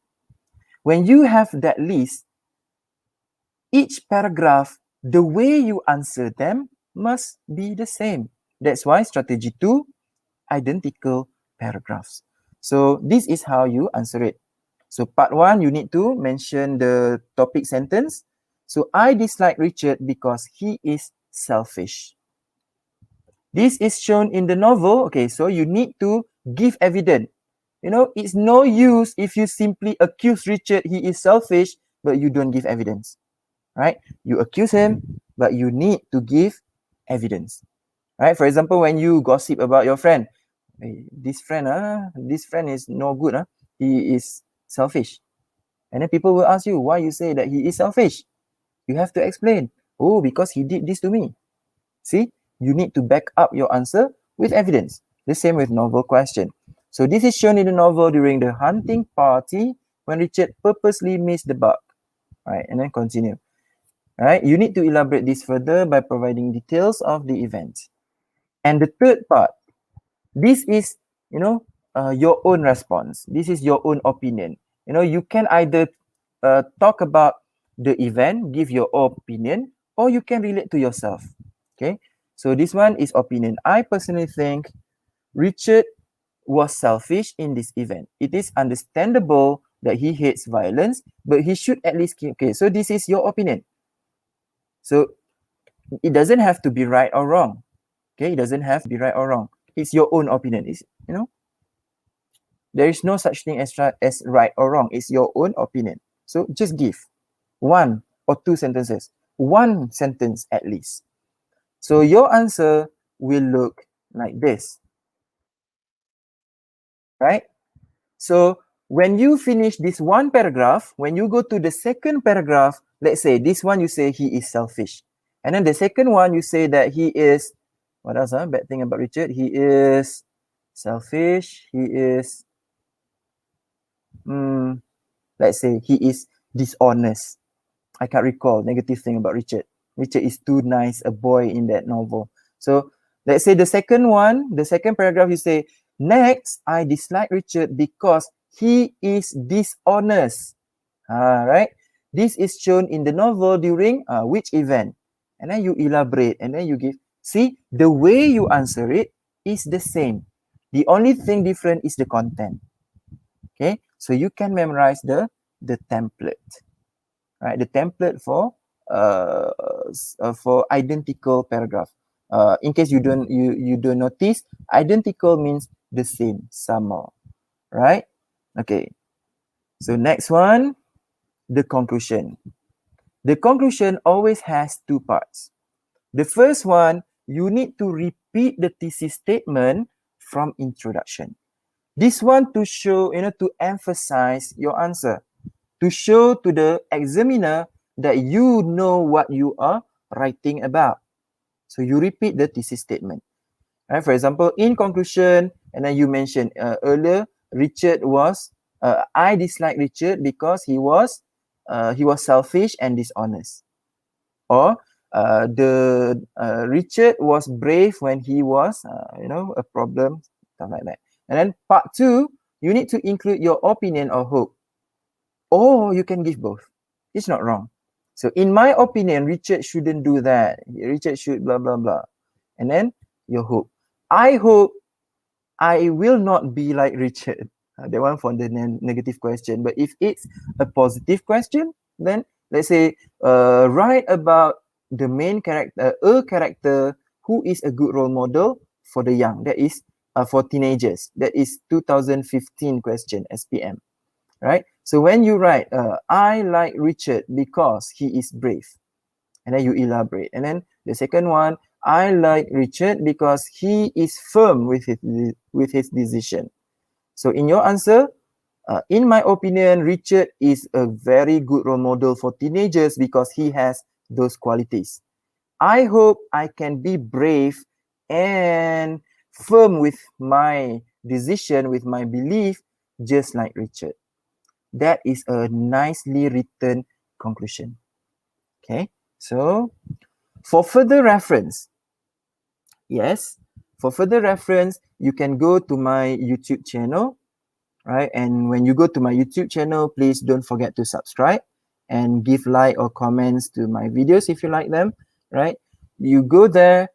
Speaker 2: When you have that list, each paragraph, the way you answer them must be the same. That's why strategy 2, identical paragraphs. So this is how you answer it. So part 1, you need to mention the topic sentence. So I dislike Richard because he is selfish. This is shown in the novel. Okay, so you need to give evidence. It's no use if you simply accuse Richard he is selfish, but you don't give evidence. Right? You accuse him, but you need to give evidence. Right? For example, when you gossip about your friend, hey, this friend is no good. He is selfish. And then people will ask you why you say that he is selfish. You have to explain. Oh, because he did this to me. See, you need to back up your answer with evidence. The same with novel question. So this is shown in the novel during the hunting party when Richard purposely missed the buck. Right, and then continue. Right, you need to elaborate this further by providing details of the event. And the third part, this is, your own response. This is your own opinion. You can either talk about the event, give your opinion, or you can relate to yourself. Okay, so this one is opinion. I personally think Richard was selfish in this event. It is understandable that he hates violence, but he should at least okay, so this is your opinion. So it doesn't have to be right or wrong. Okay, it doesn't have to be right or wrong. It's your own opinion. It's, there is no such thing as right or wrong. It's your own opinion. So just give one or two sentences, one sentence at least. So your answer will look like this, right? So when you finish this one paragraph, when you go to the second paragraph, let's say this one you say he is selfish. And then the second one you say that he is, what else? Bad thing about Richard. He is selfish. He is, let's say he is dishonest. I can't recall negative thing about Richard. Richard is too nice a boy in that novel. So let's say the second one, the second paragraph, you say, next, I dislike Richard because he is dishonest. Right? This is shown in the novel during which event? And then you elaborate and then you give. See, the way you answer it is the same. The only thing different is the content. Okay, so you can memorize the template. Right, the template for identical paragraph. In case you don't notice, identical means the same, sama, right? Okay, so next one, the conclusion. The conclusion always has two parts. The first one, you need to repeat the thesis statement from introduction. This one to show, to emphasize your answer, to show to the examiner that you know what you are writing about. So you repeat the thesis statement. Right? For example, in conclusion, and then you mentioned earlier, Richard was, I dislike Richard because he was selfish and dishonest. Or Richard was brave when he was, a problem, stuff like that. And then part two, you need to include your opinion or hope. Or you can give both. It's not wrong. So in my opinion, Richard shouldn't do that. Richard should blah, blah, blah. And then your hope. I hope I will not be like Richard. That one for the negative question. But if it's a positive question, then let's say write about the main character, a character who is a good role model for the young. That is for teenagers. That is 2015 question, SPM. Right? So when you write, I like Richard because he is brave, and then you elaborate. And then the second one, I like Richard because he is firm with his decision. So in your answer, in my opinion, Richard is a very good role model for teenagers because he has those qualities. I hope I can be brave and firm with my decision, with my belief, just like Richard. That is a nicely written conclusion. Okay, so for further reference, you can go to my YouTube channel, right? And when you go to my YouTube channel, please don't forget to subscribe and give like or comments to my videos if you like them, right? You go there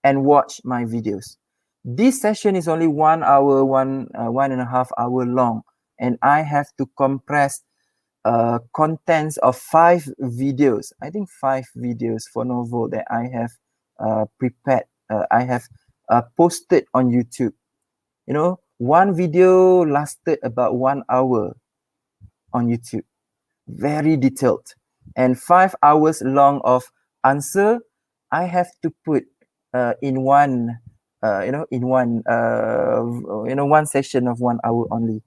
Speaker 2: and watch my videos. This session is only 1 hour, 1.5 hour long, and I have to compress contents of 5 videos. I think 5 videos for novel that I have prepared. I have posted on YouTube. One video lasted about 1 hour on YouTube. Very detailed. And 5 hours long of answer, I have to put in one, one session of 1 hour only.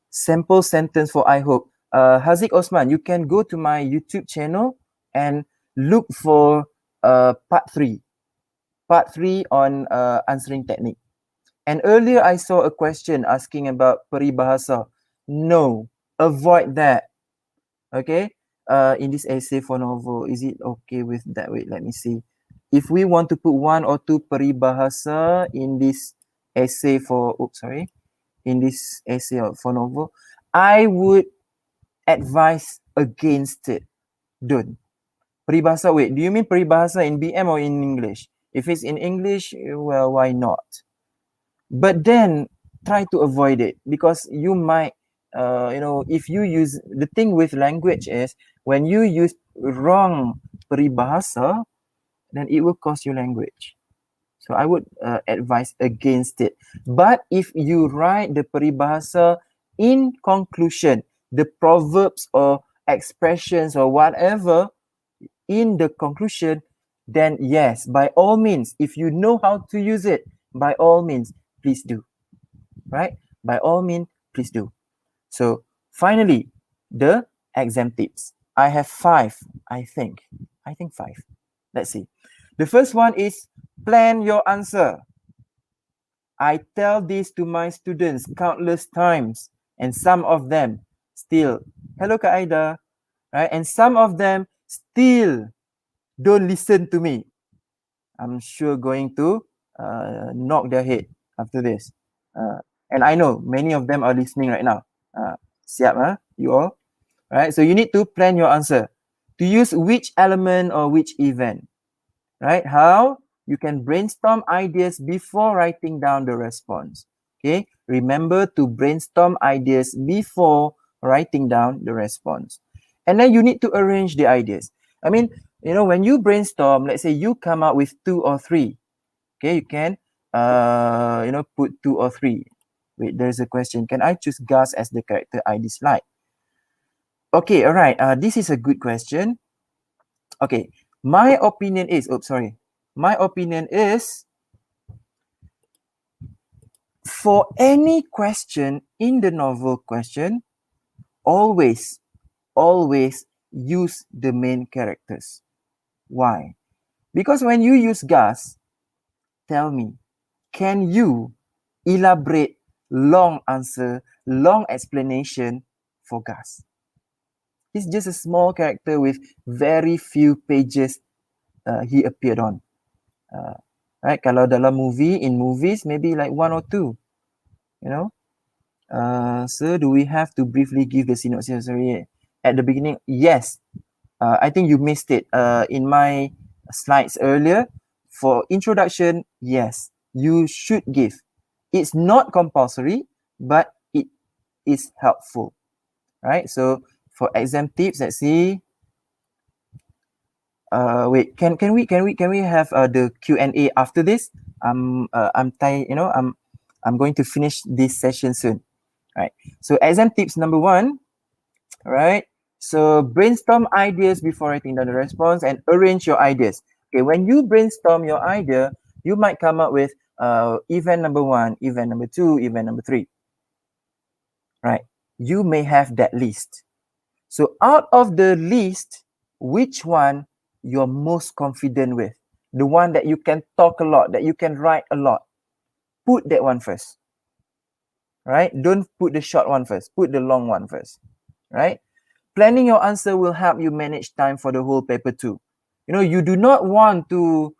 Speaker 2: Sample sentence for I hope. Haziq Osman, you can go to my YouTube channel and look for part 3 on answering technique. And earlier I saw a question asking about peribahasa. No, avoid that. Okay, in this essay for novel, is it okay with that? Wait, let me see. If we want to put 1 or 2 peribahasa in this essay for, in this essay for novel, I would advise against it. Don't. Peribahasa, wait, do you mean peribahasa in BM or in English? If it's in English, well, why not? But then try to avoid it because you might, if you use, the thing with language is when you use wrong peribahasa, then it will cost you language. So I would advise against it. But if you write the peribahasa in conclusion, the proverbs or expressions or whatever in the conclusion, then yes, by all means, if you know how to use it, by all means, please do. Right? By all means, please do. So finally, the exam tips. I have 5, I think. I think 5. Let's see. The first one is plan your answer. I tell this to my students countless times, and some of them still, hello Kak Aida, right? And some of them still don't listen to me. I'm sure going to knock their head after this. And I know many of them are listening right now. Siap, you all? Right? So you need to plan your answer. To use which element or which event, right? How? You can brainstorm ideas before writing down the response. Okay? Remember to brainstorm ideas before writing down the response. And then you need to arrange the ideas. I mean, you know, when you brainstorm, let's say you come up with 2 or 3. Okay, you can, put 2 or 3. Wait, there's a question. Can I choose Gus as the character I dislike? Okay, all right. This is a good question. Okay, my opinion is, my opinion is, for any question in the novel question, always use the main characters. Why? Because when you use Gus, tell me, can you elaborate long answer, long explanation for Gus? He's just a small character with very few pages he appeared on. Right? Kalau dalam in movies, maybe like 1 or 2, you know. So do we have to briefly give the synopsis at the beginning? Yes. I think you missed it in my slides earlier. For introduction, yes, you should give. It's not compulsory, but it is helpful, right? So for exam tips, let's see. Wait, can we have the Q&A after this? I'm going to finish this session soon. Right. So exam tips number 1, right? So brainstorm ideas before writing down the response and arrange your ideas. Okay, when you brainstorm your idea, you might come up with event number 1, event number 2, event number 3. Right? You may have that list. So out of the list, which one you're most confident with? The one that you can talk a lot, that you can write a lot. Put that one first. Right? Don't put the short one first. Put the long one first. Right? Planning your answer will help you manage time for the whole paper too. You know, you do not want to,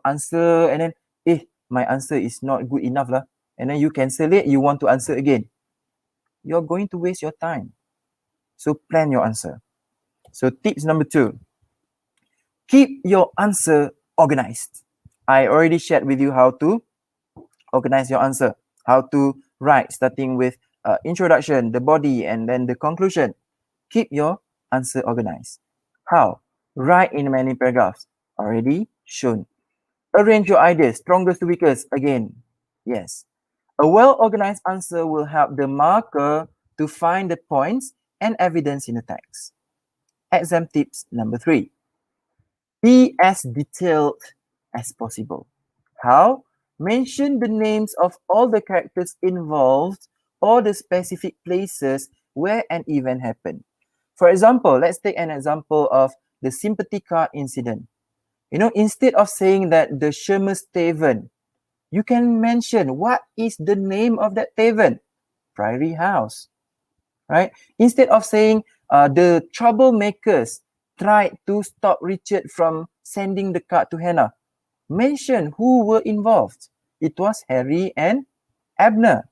Speaker 2: answer and then, my answer is not good enough lah. And then you cancel it, you want to answer again. You're going to waste your time. So plan your answer. So tips number 2, keep your answer organized. I already shared with you how to organize your answer, how to write, starting with introduction, the body, and then the conclusion. Keep your answer organized. How? Write in many paragraphs. Already shown. Arrange your ideas, strongest to weakest, again. Yes. A well-organized answer will help the marker to find the points and evidence in the text. Exam tips number 3. Be as detailed as possible. How? Mention the names of all the characters involved or the specific places where an event happened. For example, let's take an example of the sympathy card incident. You know, instead of saying that the Shermer's Tavern, you can mention what is the name of that tavern. Priory House, right? Instead of saying the troublemakers tried to stop Richard from sending the card to Hannah, mention who were involved. It was Harry and Abner,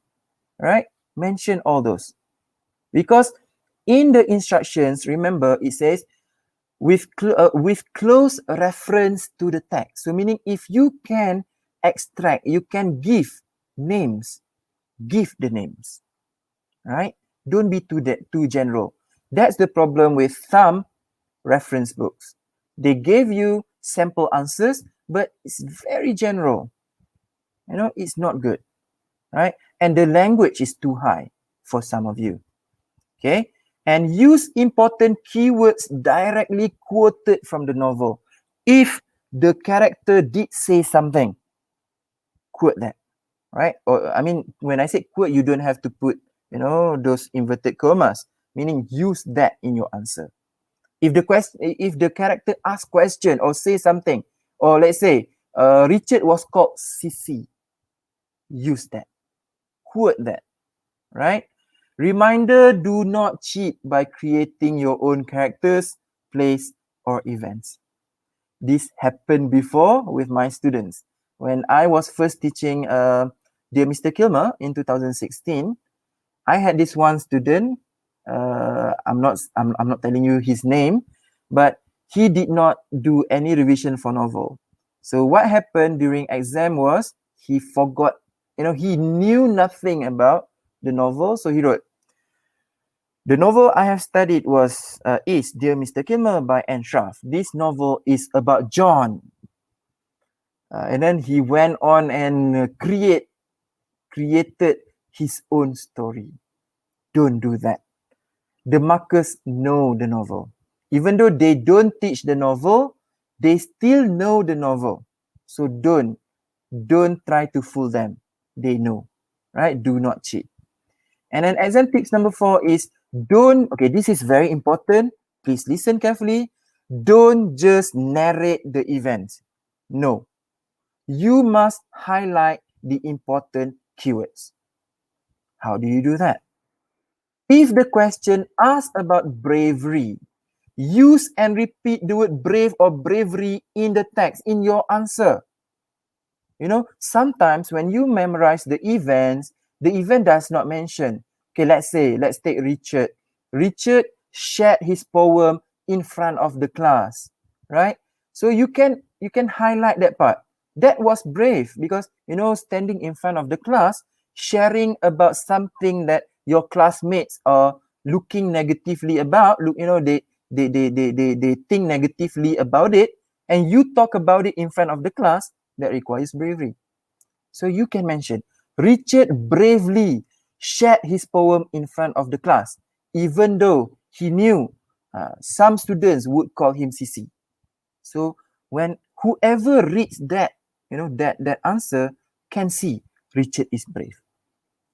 Speaker 2: right? Mention all those. Because in the instructions, remember, it says with close reference to the text. So meaning if you can extract, you can give names, give the names, right? Don't be too general. That's the problem with some reference books. They gave you sample answers, but it's very general. It's not good, right? And the language is too high for some of you. Okay, and use important keywords directly quoted from the novel. If the character did say something, quote that, right? Or I mean, when I say quote, you don't have to put, those inverted commas, meaning use that in your answer. If the character asks question or say something, or let's say Richard was called Sissy, use that, quote that, right? Reminder, do not cheat by creating your own characters, place, or events. This happened before with my students. When I was first teaching Dear Mr. Kilmer in 2016, I had this one student. I'm not telling you his name, but he did not do any revision for novel. So what happened during exam was he forgot. He knew nothing about the novel, so he wrote, the novel I have studied is Dear Mr. Kilmer by Anne Schraff. This novel is about John. And then he went on and created his own story. Don't do that. The markers know the novel. Even though they don't teach the novel, they still know the novel. So don't try to fool them. They know, right? Do not cheat. And then exam tips number 4 is this is very important. Please listen carefully. Don't just narrate the events. No. You must highlight the important keywords. How do you do that? If the question asks about bravery, use and repeat the word brave or bravery in the text, in your answer. Sometimes when you memorize the events, the event does not mention. Okay, let's take Richard. Richard shared his poem in front of the class, right? So you can highlight that part. That was brave because, standing in front of the class, sharing about something that your classmates are looking negatively about, they think negatively about it, and you talk about it in front of the class, that requires bravery. So you can mention, Richard bravely shared his poem in front of the class, even though he knew some students would call him Sissy. So when whoever reads that, that answer can see Richard is brave.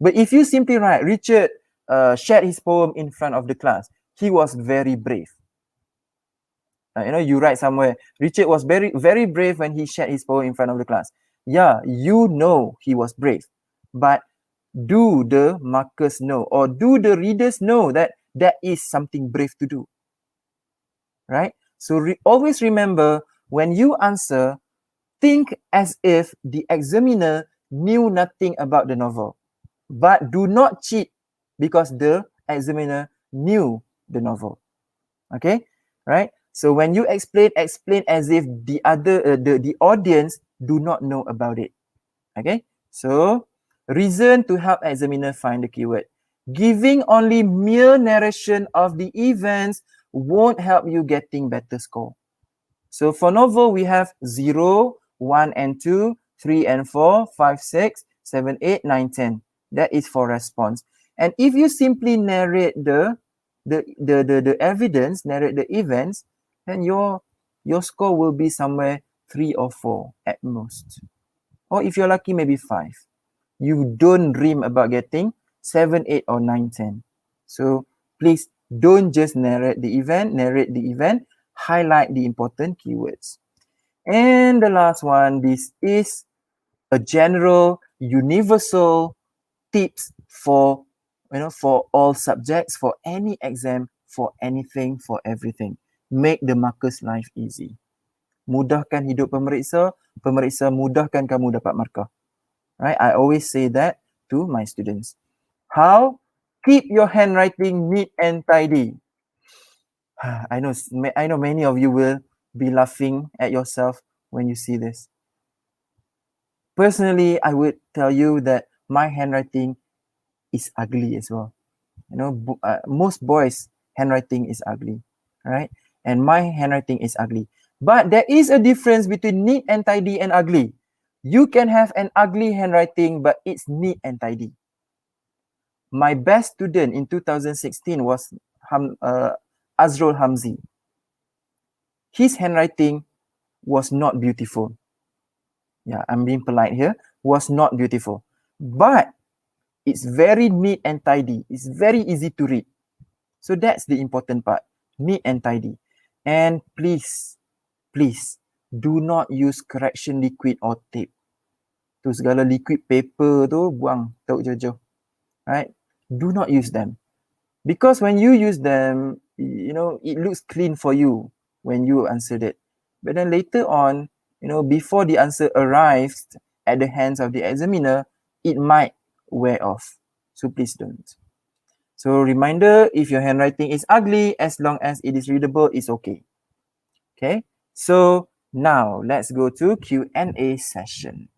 Speaker 2: But if you simply write, Richard shared his poem in front of the class, he was very brave. You write somewhere, Richard was very, very brave when he shared his poem in front of the class. Yeah, he was brave. But do the markers know, or do the readers know that that is something brave to do? Right? So always remember, when you answer, think as if the examiner knew nothing about the novel. But do not cheat because the examiner knew the novel. Okay? Right? So when you explain as if the audience do not know about it. Okay? So reason to help examiner find the keyword. Giving only mere narration of the events won't help you getting better score. So for novel, we have 0, 1 and 2, 3 and 4, 5, 6, 7, 8, 9, 10. That is for response. And if you simply narrate the evidence, narrate the events, then your score will be somewhere 3 or 4 at most. Or if you're lucky, maybe 5. You don't dream about getting 7, 8, or 9, 10. So please don't just narrate the event, highlight the important keywords. And the last one, this is a general, universal tips for all subjects, for any exam, for anything, for everything. Make the marker's life easy. Mudahkan hidup pemeriksa, pemeriksa mudahkan kamu dapat markah. Right? I always say that to my students. How? Keep your handwriting neat and tidy. I know many of you will be laughing at yourself when you see this. Personally, I would tell you that my handwriting is ugly as well. Most boys' handwriting is ugly, right? and my handwriting is ugly. But there is a difference between neat and tidy and ugly. You can have an ugly handwriting, but it's neat and tidy. My best student in 2016 was Azrul Hamzi. His handwriting was not beautiful. Yeah, I'm being polite here. Was not beautiful. But it's very neat and tidy. It's very easy to read. So that's the important part. Neat and tidy. And please, do not use correction liquid or tape. Tu segala liquid paper tu buang, tahu jauh-jauh. Right? Do not use them. Because when you use them, it looks clean for you when you answered it. But then later on, before the answer arrives at the hands of the examiner, it might wear off. So please don't. So reminder, if your handwriting is ugly, as long as it is readable, it's okay. Okay, so now let's go to Q&A session.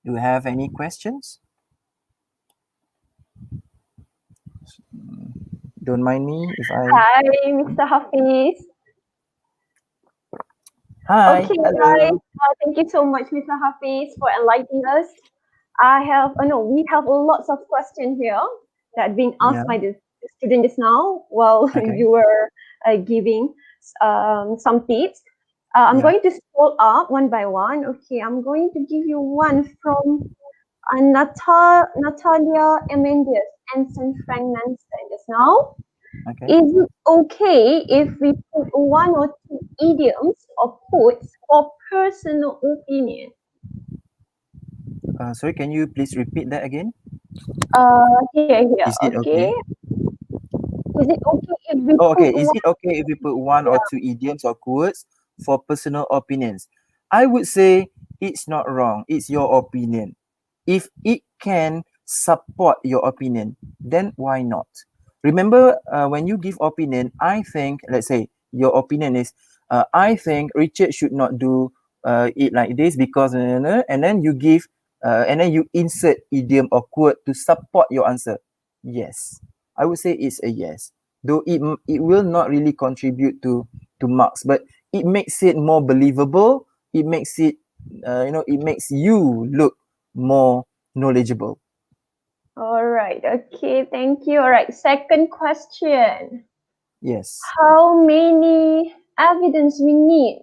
Speaker 2: Do you have any questions? Don't mind me if I...
Speaker 1: Hi, Mr. Hafiz.
Speaker 2: Hi,
Speaker 1: Okay,
Speaker 2: hello.
Speaker 1: guys. Thank you so much, Mr. Hafiz, for enlightening us. We have lots of questions here that been asked by the student just now while you were giving some tips. I'm going to scroll up one by one. Okay, I'm going to give you one from Natalia Emendius and St. Frank Nansen just now.
Speaker 2: Okay.
Speaker 1: Is it okay if we put one or two idioms or quotes for personal opinion?
Speaker 2: Sorry, can you please repeat that again?
Speaker 1: Here.
Speaker 2: Is it okay?
Speaker 1: Is it okay if we
Speaker 2: okay.
Speaker 1: put
Speaker 2: Is
Speaker 1: one?
Speaker 2: it okay if we put one or two idioms or quotes for personal opinions? I would say it's not wrong. It's your opinion. If it can support your opinion, then why not? Remember, when you give opinion, I think, let's say your opinion is, I think Richard should not do it like this because, and then you give, and then you insert idiom or quote to support your answer. Yes, I would say it's a yes. Though it will not really contribute to marks, but it makes it more believable. It makes it, it makes you look more knowledgeable.
Speaker 1: All right. Okay. Thank you. All right. Second question.
Speaker 2: Yes.
Speaker 1: How many evidence we need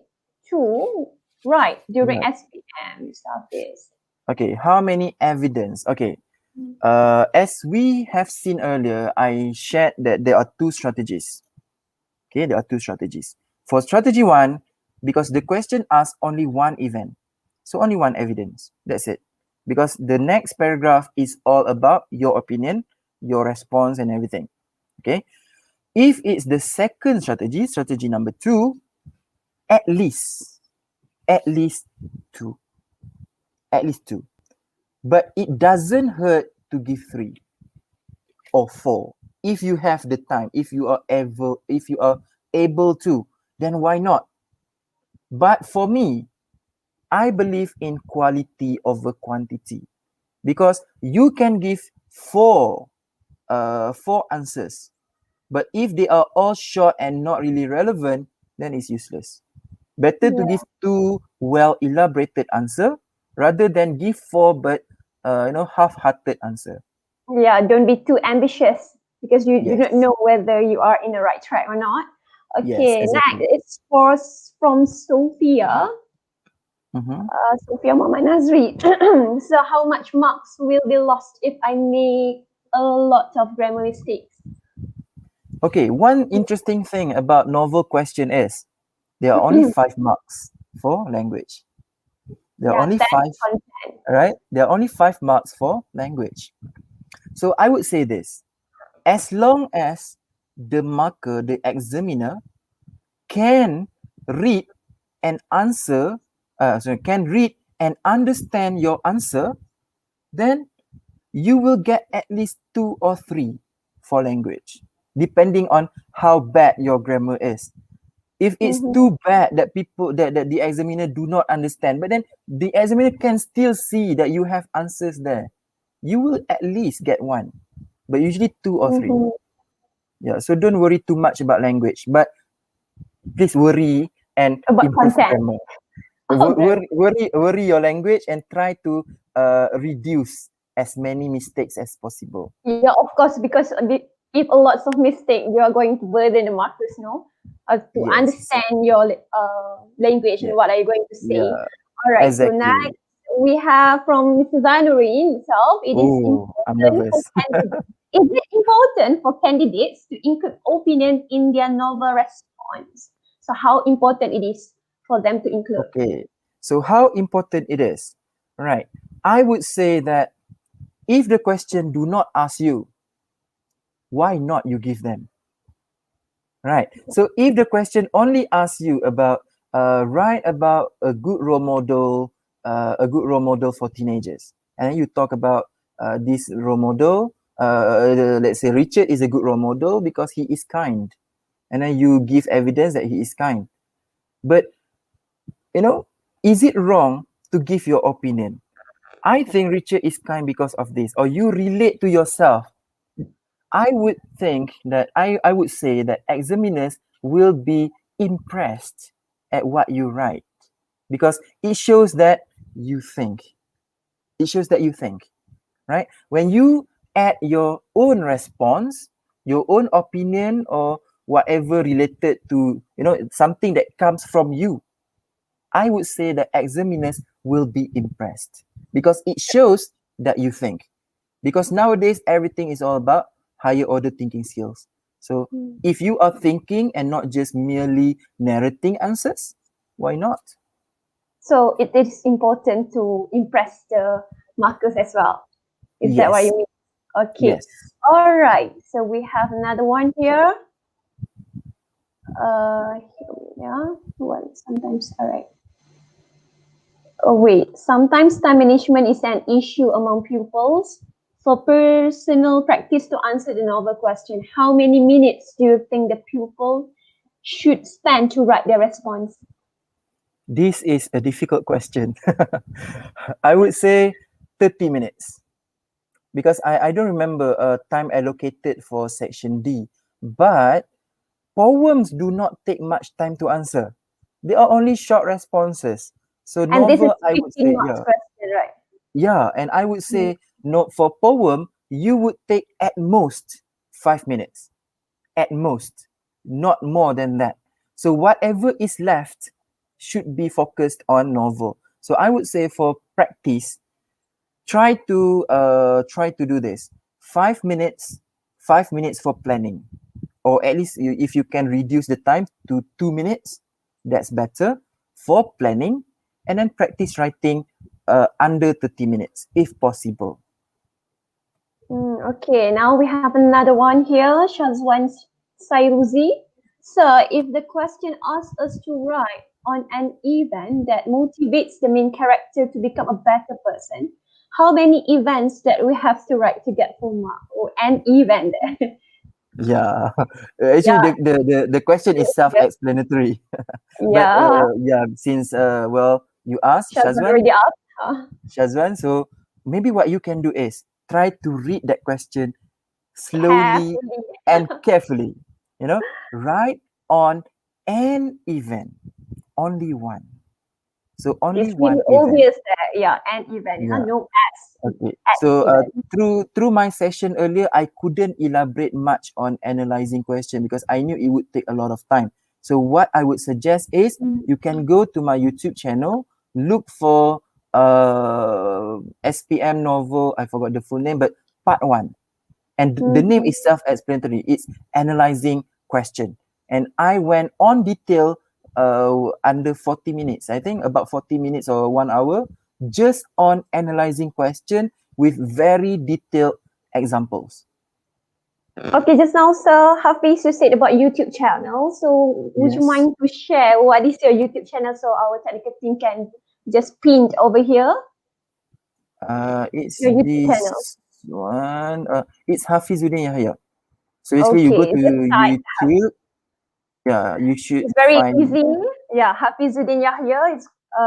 Speaker 1: to write during SPM, Hafiz?
Speaker 2: Okay. How many evidence? Okay. As we have seen earlier, I shared that there are two strategies. Okay, there are two strategies. For strategy one, because the question asks only one event, so only one evidence. That's it. Because the next paragraph is all about your opinion, your response, and everything. Okay. If it's the second strategy, strategy number two, at least two. At least two. But it doesn't hurt to give three or four. If you have the time, if you are able to, then why not? But for me, I believe in quality over quantity, because you can give four answers, but if they are all short and not really relevant, then it's useless. Better to give two well elaborated answer rather than give four but half-hearted answer.
Speaker 1: Yeah, don't be too ambitious because you do not know whether you are in the right track or not. Okay,
Speaker 2: Yes, exactly.
Speaker 1: next it's from Sophia. Sophia Mama Nazri. So how much marks will be lost if I make a lot of grammar mistakes?
Speaker 2: Okay, one interesting thing about novel question is there are only 5 marks for language. There are only 5, right? There are only 5 marks for language. So I would say this, as long as the marker, the examiner, can read and answer, can read and understand your answer, then you will get at least 2 or 3 for language, depending on how bad your grammar is. If it's too bad that that the examiner do not understand, but then the examiner can still see that you have answers there, you will at least get 1, but usually 2 or 3. Yeah, so don't worry too much about language. But please worry and
Speaker 1: About
Speaker 2: improve
Speaker 1: content.
Speaker 2: grammar.
Speaker 1: Okay.
Speaker 2: Worry your language and try to reduce as many mistakes as possible.
Speaker 1: Yeah, of course, because if a lots of mistake, you are going to burden the markers, no? To
Speaker 2: Yes.
Speaker 1: understand your language and
Speaker 2: Yeah.
Speaker 1: what are you going to say.
Speaker 2: Yeah.
Speaker 1: All right, so
Speaker 2: Exactly.
Speaker 1: next we have from Mr. Zanurin himself. It is
Speaker 2: Oh, I'm
Speaker 1: important for
Speaker 2: nervous.
Speaker 1: candidates. Is it important for candidates to include opinion in their novel response? So how important it is for them to include?
Speaker 2: Okay. So how important it is? Right. I would say that if the question do not ask you, why not you give them? Right. So if the question only asks you about write about a good role model for teenagers, and then you talk about this role model. Let's say Richard is a good role model because he is kind, and then you give evidence that he is kind. But you know, is it wrong to give your opinion? I think Richard is kind because of this, or you relate to yourself. I would think that I would say that examiners will be impressed at what you write because it shows that you think. It shows that you think, right? When you add your own response, your own opinion, or whatever related to, something that comes from you, I would say that examiners will be impressed because it shows that you think. Because nowadays, everything is all about higher order thinking skills. So if you are thinking and not just merely narrating answers, why not?
Speaker 1: So it is important to impress the markers as well. Is that what
Speaker 2: Yes,
Speaker 1: you mean? Okay.
Speaker 2: yes.
Speaker 1: All right. So we have another one here. Yeah. Well, sometimes. All right. Oh wait. Sometimes time management is an issue among pupils. For personal practice to answer the novel question, how many minutes do you think the pupil should spend to write their response?
Speaker 2: This is a difficult question. I would say 30 minutes because I don't remember time allocated for section D. But poems do not take much time to answer. They are only short responses. So
Speaker 1: And this is
Speaker 2: novel, I would
Speaker 1: 15
Speaker 2: say,
Speaker 1: marks
Speaker 2: yeah.
Speaker 1: question, right?
Speaker 2: Yeah, and I would
Speaker 1: Mm.
Speaker 2: say no for poem, you would take at most 5 minutes. At most, not more than that. So whatever is left should be focused on novel. So I would say for practice, try to do this. 5 minutes, 5 minutes for planning. Or at least if you can reduce the time to 2 minutes, that's better for planning, and then practice writing under 30 minutes if possible.
Speaker 1: Okay, now we have another one here, Shazwan Sayruzi. So, if the question asks us to write on an event that motivates the main character to become a better person, how many events that we have to write to get full mark or an event?
Speaker 2: Yeah, actually,
Speaker 1: Yeah,
Speaker 2: the question is
Speaker 1: yes,
Speaker 2: self-explanatory. But
Speaker 1: yeah.
Speaker 2: yeah, since well, you asked
Speaker 1: Shazwan
Speaker 2: Shazwan,
Speaker 1: already asked.
Speaker 2: so maybe what you can do is try to read that question slowly
Speaker 1: Carefully.
Speaker 2: and carefully. Write on an event, only one. So only
Speaker 1: It's really
Speaker 2: one event.
Speaker 1: obvious that, yeah, an event,
Speaker 2: Yeah.
Speaker 1: no S,
Speaker 2: Okay.
Speaker 1: at
Speaker 2: So
Speaker 1: event.
Speaker 2: through my session earlier, I couldn't elaborate much on analyzing question because I knew it would take a lot of time. So what I would suggest is you can go to my YouTube channel, look for SPM novel. I forgot the full name, but part one, and the name
Speaker 1: Mhm.
Speaker 2: is self-explanatory. It's analyzing question, and I went on detail under 40 minutes. I think about 40 minutes or 1 hour just on analyzing question with very detailed examples.
Speaker 1: Okay, just now, sir, Hafiz, you said about YouTube channel. So, would you
Speaker 2: Yes.
Speaker 1: mind to share what is your YouTube channel so our technical team can just print over here
Speaker 2: It's
Speaker 1: your YouTube channel?
Speaker 2: this one. It's Hafizuddin Yahaya. So basically, you go
Speaker 1: Okay,
Speaker 2: to
Speaker 1: just type.
Speaker 2: YouTube. Yeah, you should
Speaker 1: It's very
Speaker 2: find.
Speaker 1: easy. Yeah, Hafizuddin Yahya is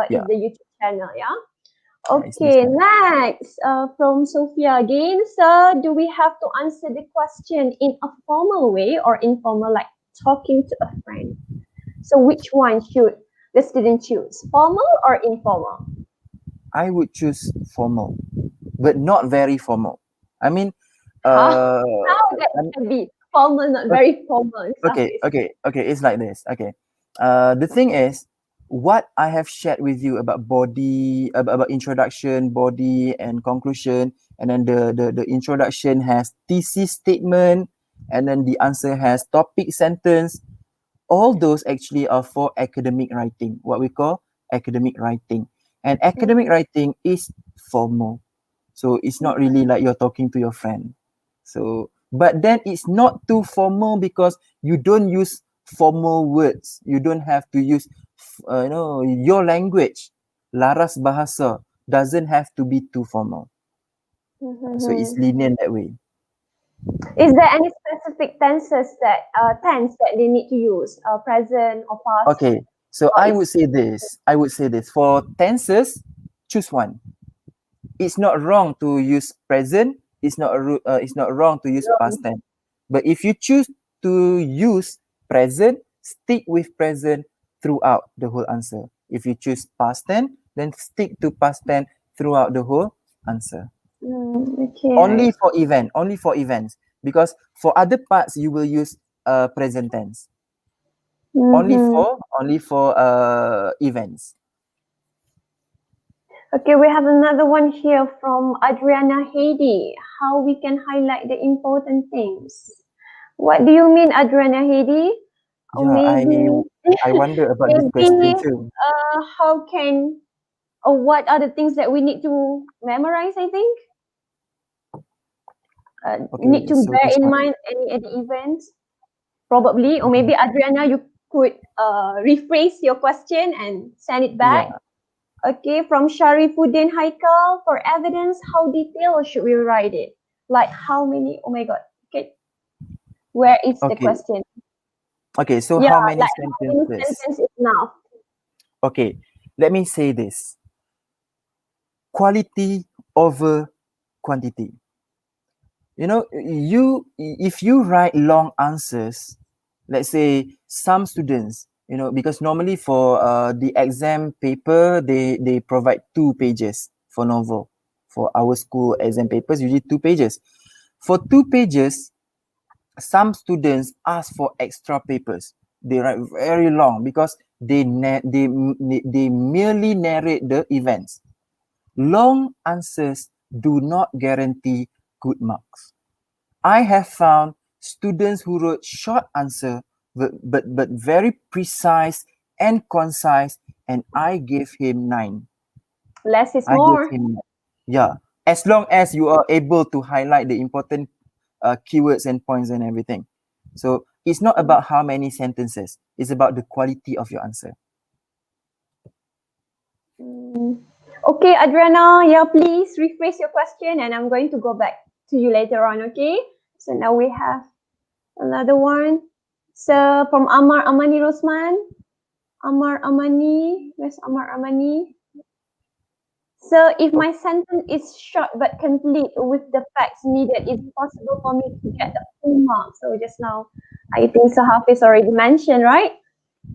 Speaker 2: Yeah,
Speaker 1: the YouTube channel. Yeah.
Speaker 2: yeah, it's this
Speaker 1: Okay,
Speaker 2: one.
Speaker 1: next from Sophia again. Sir, do we have to answer the question in a formal way or informal, like talking to a friend? So which one should the student choose, formal or informal?
Speaker 2: I would choose formal, but not very formal. I mean,
Speaker 1: How,
Speaker 2: uh,
Speaker 1: how that
Speaker 2: I'm,
Speaker 1: can be formal, not very formal,
Speaker 2: okay,
Speaker 1: Hafiz?
Speaker 2: okay, okay. It's like this. Okay. The thing is, what I have shared with you about body, about introduction, body, and conclusion, and then the introduction has thesis statement, and then the answer has topic sentence. All those actually are for academic writing, what we call academic writing. And academic
Speaker 1: Mhm,
Speaker 2: writing is formal. So it's not really like you're talking to your friend. So, but then it's not too formal because you don't use formal words. You don't have to use, your language. Laras bahasa doesn't have to be too formal. So it's
Speaker 1: mhm.
Speaker 2: lenient that way.
Speaker 1: Is there any specific tense that they need to use, present or past,
Speaker 2: Okay. So
Speaker 1: or is
Speaker 2: I would say this for tenses, choose one. It's not wrong to use present. It's not wrong to use
Speaker 1: wrong?
Speaker 2: past tense. But if you choose to use present, stick with present throughout the whole answer. If you choose past tense, then stick to past tense throughout the whole answer.
Speaker 1: Okay, right.
Speaker 2: Only for events. Because for other parts you will use present tense.
Speaker 1: Mm-hmm.
Speaker 2: Only for events.
Speaker 1: Okay, we have another one here from Adriana Heidi. How we can highlight the important things? What do you mean, Adriana Heidi? Or
Speaker 2: Yeah, I wonder about this question
Speaker 1: maybe,
Speaker 2: too.
Speaker 1: how can, or what are the things that we need to memorize? I think need
Speaker 2: Okay,
Speaker 1: to
Speaker 2: so
Speaker 1: bear
Speaker 2: this
Speaker 1: in
Speaker 2: one.
Speaker 1: mind any events, probably, or maybe Adriana, you could rephrase your question and send it back.
Speaker 2: Yeah.
Speaker 1: Okay, from Sharifuddin Haikal, for evidence, how detailed should we write it? Like how many? Oh my God. Okay, where is the
Speaker 2: Okay.
Speaker 1: question?
Speaker 2: Okay, so
Speaker 1: Yeah,
Speaker 2: how many
Speaker 1: like how many
Speaker 2: sentences?
Speaker 1: sentences is enough?
Speaker 2: Okay, let me say this. Quality over quantity. If you write long answers, let's say some students, because normally for the exam paper, they provide 2 pages for novel. For our school exam papers, usually 2 pages. For 2 pages, some students ask for extra papers. They write very long because they merely narrate the events. Long answers do not guarantee good marks. I have found students who wrote short answer but very precise and concise, and I gave him 9.
Speaker 1: Less is
Speaker 2: I gave
Speaker 1: more.
Speaker 2: him, yeah, as long as you are able to highlight the important keywords and points and everything. So it's not about how many sentences, it's about the quality of your answer.
Speaker 1: Mm. Okay, Adriana, yeah, please rephrase your question and I'm going to go back to you later on, okay? So now we have another one. So from Amar Amani Rosman. Amar Amani, where's Amar Amani? So if my sentence is short but complete with the facts needed, is it possible for me to get the full mark? So just now, I think Hafiz already mentioned, right?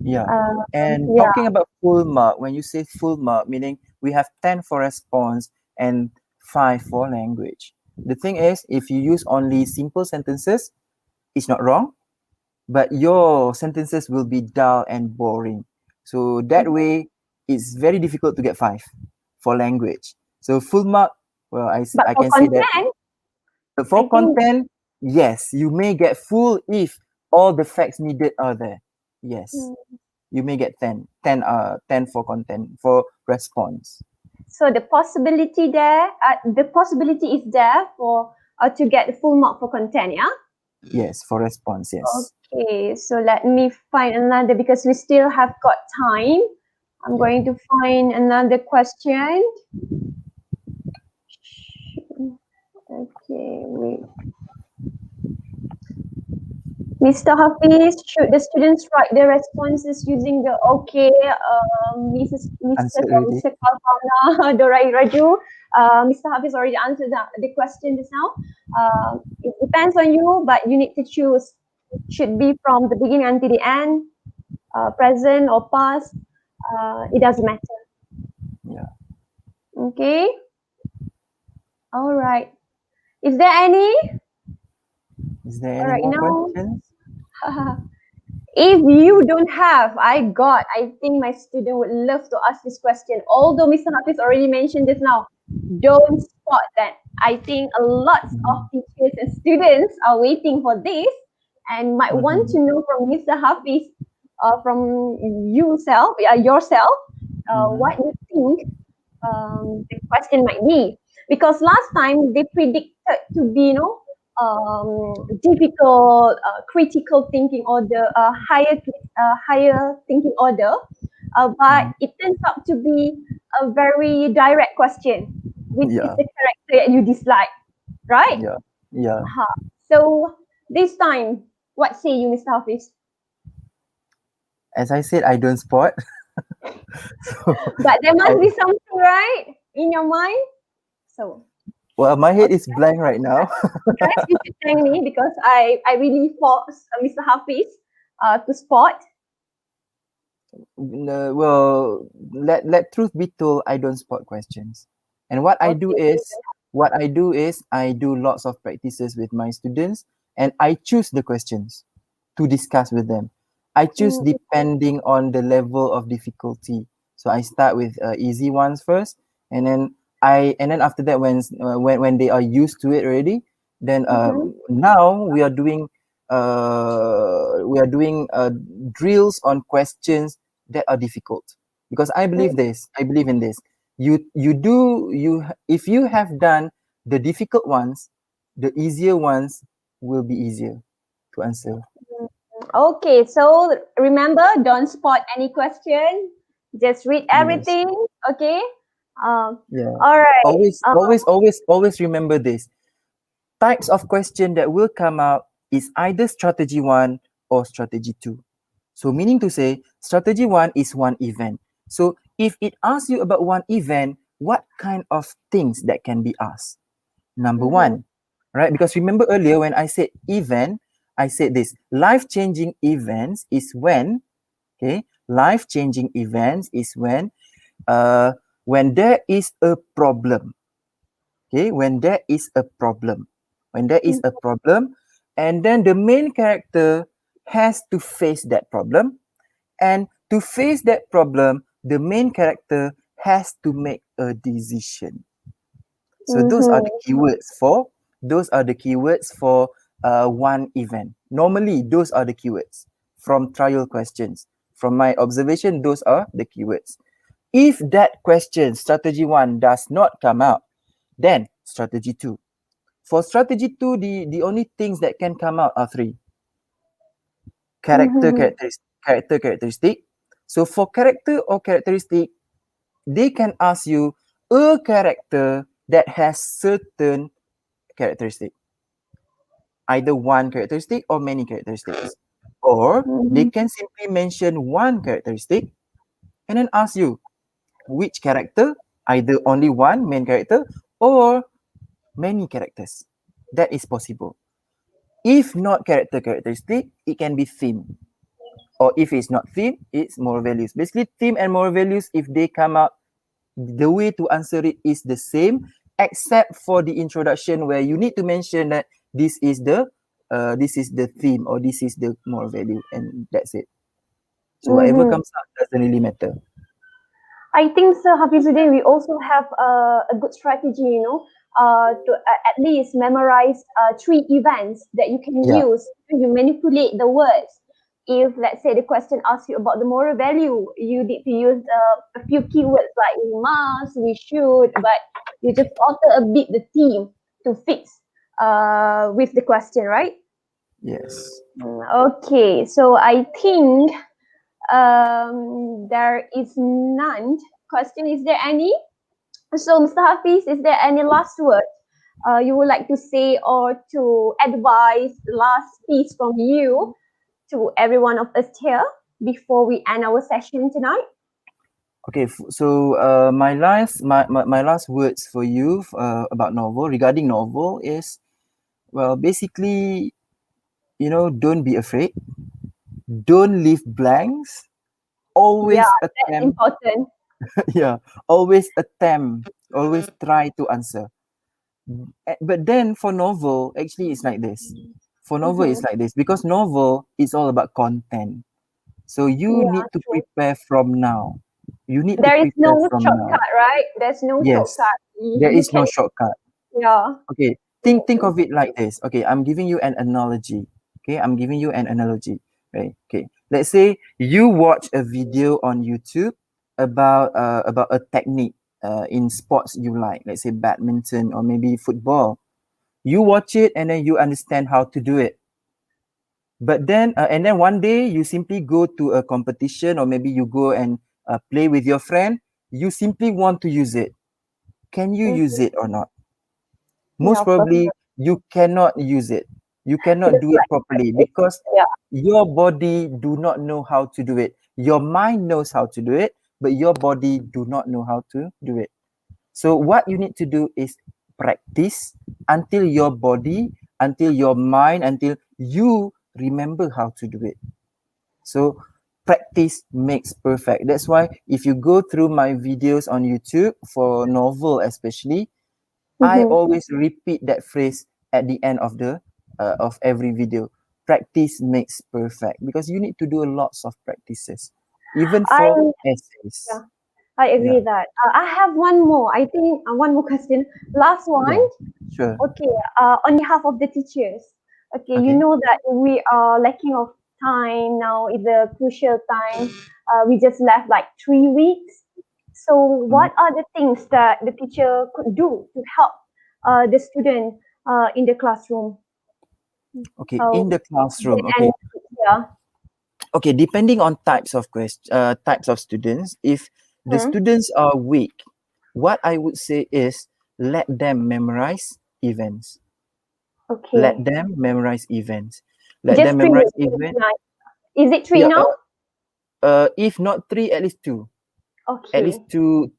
Speaker 2: Yeah. And
Speaker 1: Yeah.
Speaker 2: talking about full mark, when you say full mark, meaning we have 10 for response and 5 for language. The thing is, if you use only simple sentences, it's not wrong, but your sentences will be dull and boring. So that
Speaker 1: Mhm.
Speaker 2: way, it's very difficult to get 5 for language. So full mark, well,
Speaker 1: But
Speaker 2: I
Speaker 1: for
Speaker 2: can say that
Speaker 1: content,
Speaker 2: for
Speaker 1: I think that,
Speaker 2: content, yes, you may get full if all the facts needed are there. Yes,
Speaker 1: mm,
Speaker 2: you may get 10 for content for response.
Speaker 1: so the possibility is there for to get the full mark for content, yeah?
Speaker 2: Yes, for response, yes.
Speaker 1: Okay, so let me find another because we still have got time. I'm
Speaker 2: Yeah.
Speaker 1: going to find another question. Okay, wait. Mr. Hafiz, should the students write their responses using the okay,
Speaker 2: Answer already.
Speaker 1: Mr. Kalpana, Dorai Raju? Mr. Hafiz already answered the question just now. It depends on you, but you need to choose. Should be from the beginning until the end. present or past, it doesn't matter.
Speaker 2: Yeah.
Speaker 1: Okay. All right. Is there any?
Speaker 2: Is there
Speaker 1: All
Speaker 2: any
Speaker 1: right.
Speaker 2: more
Speaker 1: Now,
Speaker 2: questions?
Speaker 1: if you don't have, I think my student would love to ask this question. Although Mr. Hafiz already mentioned this now, don't spot that. I think a lot of
Speaker 2: Mhm.
Speaker 1: teachers and students are waiting for this and might want to
Speaker 2: Mhm.
Speaker 1: know from Mr. Hafiz, from yourself,
Speaker 2: Mhm.
Speaker 1: what you think the question might be. Because last time they predicted to be, difficult, critical thinking order, higher thinking order, but
Speaker 2: Mhm.
Speaker 1: it turns out to be a very direct question, which is
Speaker 2: Yeah.
Speaker 1: the character that you dislike, right?
Speaker 2: Yeah. Yeah.
Speaker 1: So this time, what say you, Mr. Hafiz?
Speaker 2: As I said, I don't spot. So
Speaker 1: But there
Speaker 2: I
Speaker 1: must be something, right, in your mind. So
Speaker 2: well, my head is
Speaker 1: okay,
Speaker 2: blank right now.
Speaker 1: perhaps you should thank me because I really forced Mr. Hafiz to spot.
Speaker 2: No, well, let truth be told, I don't spot questions. And
Speaker 1: Okay, so you
Speaker 2: what I do is I do lots of practices with my students, and I choose the questions to discuss with them. I choose
Speaker 1: don't.
Speaker 2: depending on the level of difficulty. So I start with easy ones first, and then after that, when they are used to it already, then
Speaker 1: Mm-hmm.
Speaker 2: now we are doing drills on questions that are difficult, because I believe in this. If you have done the difficult ones, the easier ones will be easier to answer.
Speaker 1: Okay, so remember, don't spot any question. Just read
Speaker 2: Yes.
Speaker 1: everything. Okay. Um.
Speaker 2: Yeah.
Speaker 1: All right.
Speaker 2: Always remember this. Types of question that will come out is either strategy 1 or strategy 2. So meaning to say, strategy 1 is one event. So if it asks you about one event, what kind of things that can be asked? Number
Speaker 1: Mm-hmm.
Speaker 2: one, right? Because remember earlier when I said event, I said this life-changing events is when, okay, life-changing events is when there is a problem. Okay, when there is a problem. When there is a problem, and then the main character has to face that problem. And to face that problem, the main character has to make a decision. So
Speaker 1: Mm-hmm.
Speaker 2: those are the keywords for one event. Normally, those are the keywords from trial questions. From my observation, those are the keywords. If that question, strategy 1, does not come out, then strategy 2. For strategy 2, the only things that can come out are 3.
Speaker 1: Mm-hmm.
Speaker 2: Characteristic. So for character or characteristic, they can ask you a character that has certain characteristic, either one characteristic or many characteristics. Or they
Speaker 1: Mm-hmm.
Speaker 2: can simply mention one characteristic and then ask you which character, either only one main character or many characters. That is possible. If not characteristic, it can be theme. Or if it's not theme, it's moral values. Basically, theme and moral values, if they come out, the way to answer it is the same, except for the introduction where you need to mention that this is the theme or this is the moral value, and that's it. So whatever
Speaker 1: Mm-hmm.
Speaker 2: comes out doesn't really matter.
Speaker 1: I think, Sir Hafizuddin, we also have a good strategy, to at least memorize three events that you can
Speaker 2: Yeah.
Speaker 1: use when you manipulate the words. If, let's say, the question asks you about the moral value, you need to use a few keywords like we must, we should, but you just alter a bit the theme to fix with the question, right?
Speaker 2: Yes.
Speaker 1: Okay, so I think there is none. Question: is there any? So, Mr. Hafiz, is there any last word you would like to say or to advise, last piece from you to every one of us here before we end our session tonight?
Speaker 2: Okay, so my last words for you about novel, regarding novel, is, well, basically, don't be afraid. don't leave blanks,
Speaker 1: Yeah,
Speaker 2: always
Speaker 1: that's
Speaker 2: attempt,
Speaker 1: important.
Speaker 2: yeah, always attempt, always try to answer. But then for novel, actually it's like this. For novel,
Speaker 1: Mm-hmm.
Speaker 2: it's like this because novel is all about content. So you
Speaker 1: Yeah,
Speaker 2: need to
Speaker 1: true.
Speaker 2: prepare from now. You need to
Speaker 1: There is
Speaker 2: prepare
Speaker 1: no
Speaker 2: from now.
Speaker 1: shortcut, right? There's no
Speaker 2: Yes,
Speaker 1: shortcut.
Speaker 2: there
Speaker 1: You
Speaker 2: is no
Speaker 1: can,
Speaker 2: shortcut.
Speaker 1: yeah.
Speaker 2: Okay, think of it like this. Okay, I'm giving you an analogy. Okay, I'm giving you an analogy. Right. Okay. Let's say you watch a video on YouTube about a technique in sports you like. Let's say badminton or maybe football. You watch it and then you understand how to do it. But then and then one day you simply go to a competition or maybe you go and play with your friend. You simply want to use it. Can you use
Speaker 1: Mm-hmm.
Speaker 2: it or not?
Speaker 1: Yeah,
Speaker 2: Most
Speaker 1: of course.
Speaker 2: probably you cannot use it, you cannot
Speaker 1: Just
Speaker 2: do it
Speaker 1: like
Speaker 2: properly
Speaker 1: practice.
Speaker 2: because
Speaker 1: Yeah.
Speaker 2: your body do not know how to do it. Your mind knows how to do it, but your body do not know how to do it. So what you need to do is practice until your body, until your mind, until you remember how to do it. So practice makes perfect. That's why if you go through my videos on YouTube for novel especially, I
Speaker 1: Mm-hmm.
Speaker 2: always repeat that phrase at the end of the of every video. Practice makes perfect because you need to do lots of practices, even
Speaker 1: I
Speaker 2: for
Speaker 1: yeah,
Speaker 2: essays.
Speaker 1: I agree
Speaker 2: Yeah,
Speaker 1: that. I have one more. I think one more question. Last one.
Speaker 2: yeah, sure.
Speaker 1: Okay. On behalf of the teachers. Okay, you
Speaker 2: Okay.
Speaker 1: know that we are lacking of time now. Is a crucial time. We just left like 3 weeks. So,
Speaker 2: Mhm.
Speaker 1: what are the things that the teacher could do to help the student in the classroom?
Speaker 2: Okay.
Speaker 1: How
Speaker 2: In the
Speaker 1: they
Speaker 2: classroom.
Speaker 1: and
Speaker 2: Okay.
Speaker 1: yeah.
Speaker 2: Okay. Depending on types of students, if the
Speaker 1: Hmm.
Speaker 2: students are weak, what I would say is let them memorize events. Let
Speaker 1: Okay.
Speaker 2: them memorize events. Let
Speaker 1: Just
Speaker 2: them
Speaker 1: three.
Speaker 2: memorize
Speaker 1: Just
Speaker 2: event.
Speaker 1: nine. Is it three
Speaker 2: Yeah.
Speaker 1: now?
Speaker 2: If not three, at least two. At least
Speaker 1: Okay.
Speaker 2: two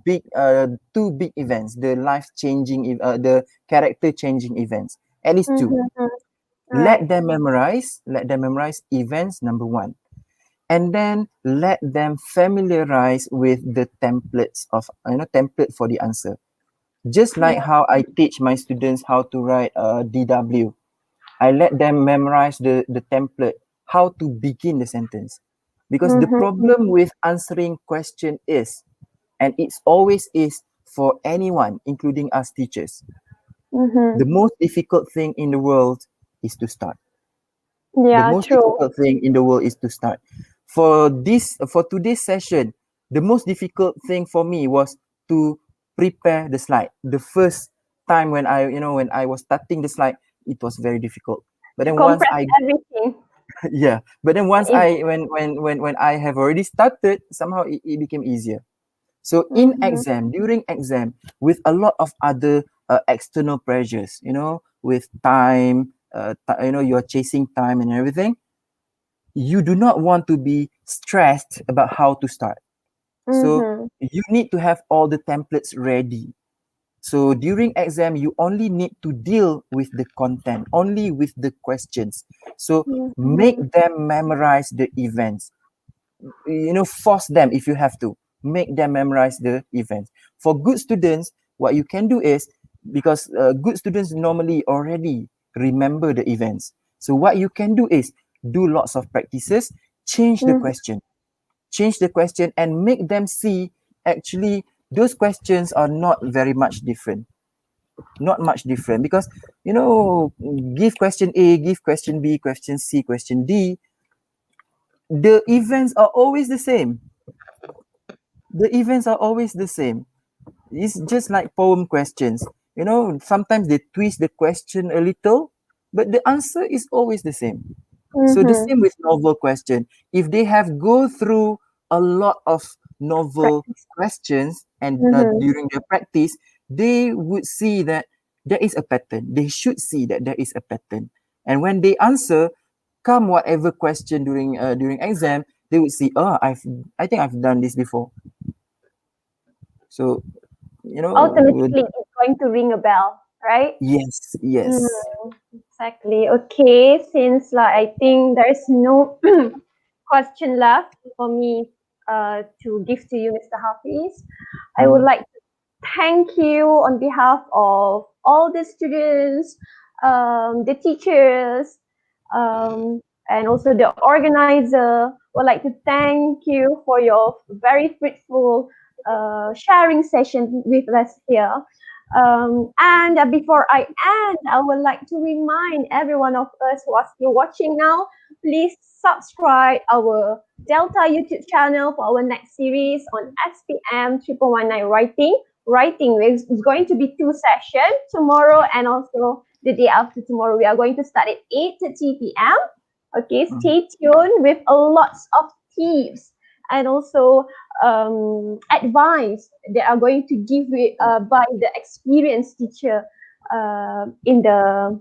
Speaker 2: big events, the life changing, the character changing events. At least two.
Speaker 1: Mm-hmm. Right.
Speaker 2: Let them memorize events number one, and then let them familiarize with the templates of template for the answer. Just like
Speaker 1: Yeah.
Speaker 2: how I teach my students how to write DW, I let them memorize the template, how to begin the sentence. Because the
Speaker 1: Mm-hmm.
Speaker 2: problem with answering question is, and it's always is for anyone, including us teachers, the
Speaker 1: Mm-hmm.
Speaker 2: most difficult thing in the world is to start. The
Speaker 1: Yeah.
Speaker 2: most
Speaker 1: True.
Speaker 2: difficult thing in the world is to start. For today's session, the most difficult thing for me was to prepare the slide. The first time when I was starting the slide, it was very difficult. But
Speaker 1: To
Speaker 2: then once
Speaker 1: compress
Speaker 2: I
Speaker 1: everything.
Speaker 2: yeah, but then once
Speaker 1: Is
Speaker 2: I when I have already started, somehow it became easier. So in
Speaker 1: mm-hmm.
Speaker 2: exam, during exam, with a lot of other external pressures, with time, you're chasing time and everything, you do not want to be stressed about how to start. So
Speaker 1: Mm-hmm.
Speaker 2: you need to have all the templates ready. So during exam, you only need to deal with the content, only with the questions. So make
Speaker 1: Mm-hmm.
Speaker 2: them memorize the events. Force them if you have to. Make them memorize the events. For good students, what you can do is, because good students normally already remember the events. So what you can do is do lots of practices, change the
Speaker 1: Mm-hmm.
Speaker 2: question, change the question, and make them see actually those questions are not very much different, not much different, because give question A, give question B, question C, question D, the events are always the same. The events are always the same. It's just like poem questions. Sometimes they twist the question a little, but the answer is always the same. So the
Speaker 1: Mm-hmm.
Speaker 2: same with novel question. If they have go through a lot of novel
Speaker 1: Practice.
Speaker 2: questions and
Speaker 1: Mm-hmm.
Speaker 2: during their practice, they would see that there is a pattern. They should see that there is a pattern. And when they answer, come whatever question during exam, they would see, oh, I think I've done this before. So
Speaker 1: Automatically, it's going to ring a bell, right?
Speaker 2: yes,
Speaker 1: Mm,
Speaker 2: yes.
Speaker 1: Exactly. Okay, since like I think there is no question left for me to give to you, Mr. Hafiz, I would
Speaker 2: Mm,
Speaker 1: like to thank you on behalf of all the students, the teachers, um, and also the organizer. Would like to thank you for your very fruitful sharing session with us here. And before I end, I would like to remind every one of us who are still watching now, please subscribe our Delta YouTube channel for our next series on SPM 1119 writing. Writing is going to be two sessions tomorrow and also the day after tomorrow. We are going to start at 8:30 p.m. Okay,
Speaker 2: mm.
Speaker 1: stay tuned with a lots of tips and also advice they are going to give it by the experienced teacher in the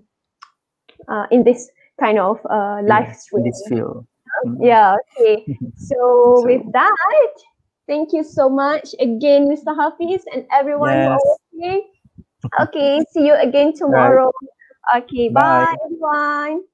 Speaker 1: in this kind of live
Speaker 2: Yeah, in
Speaker 1: stream.
Speaker 2: this field. Mm.
Speaker 1: Yeah, okay. So with
Speaker 2: So
Speaker 1: that, thank you so much again, Mr. Hafiz, and everyone who are
Speaker 2: yes.
Speaker 1: watching. Okay, see you again
Speaker 2: All right.
Speaker 1: tomorrow. Okay, bye
Speaker 2: Bye.
Speaker 1: everyone.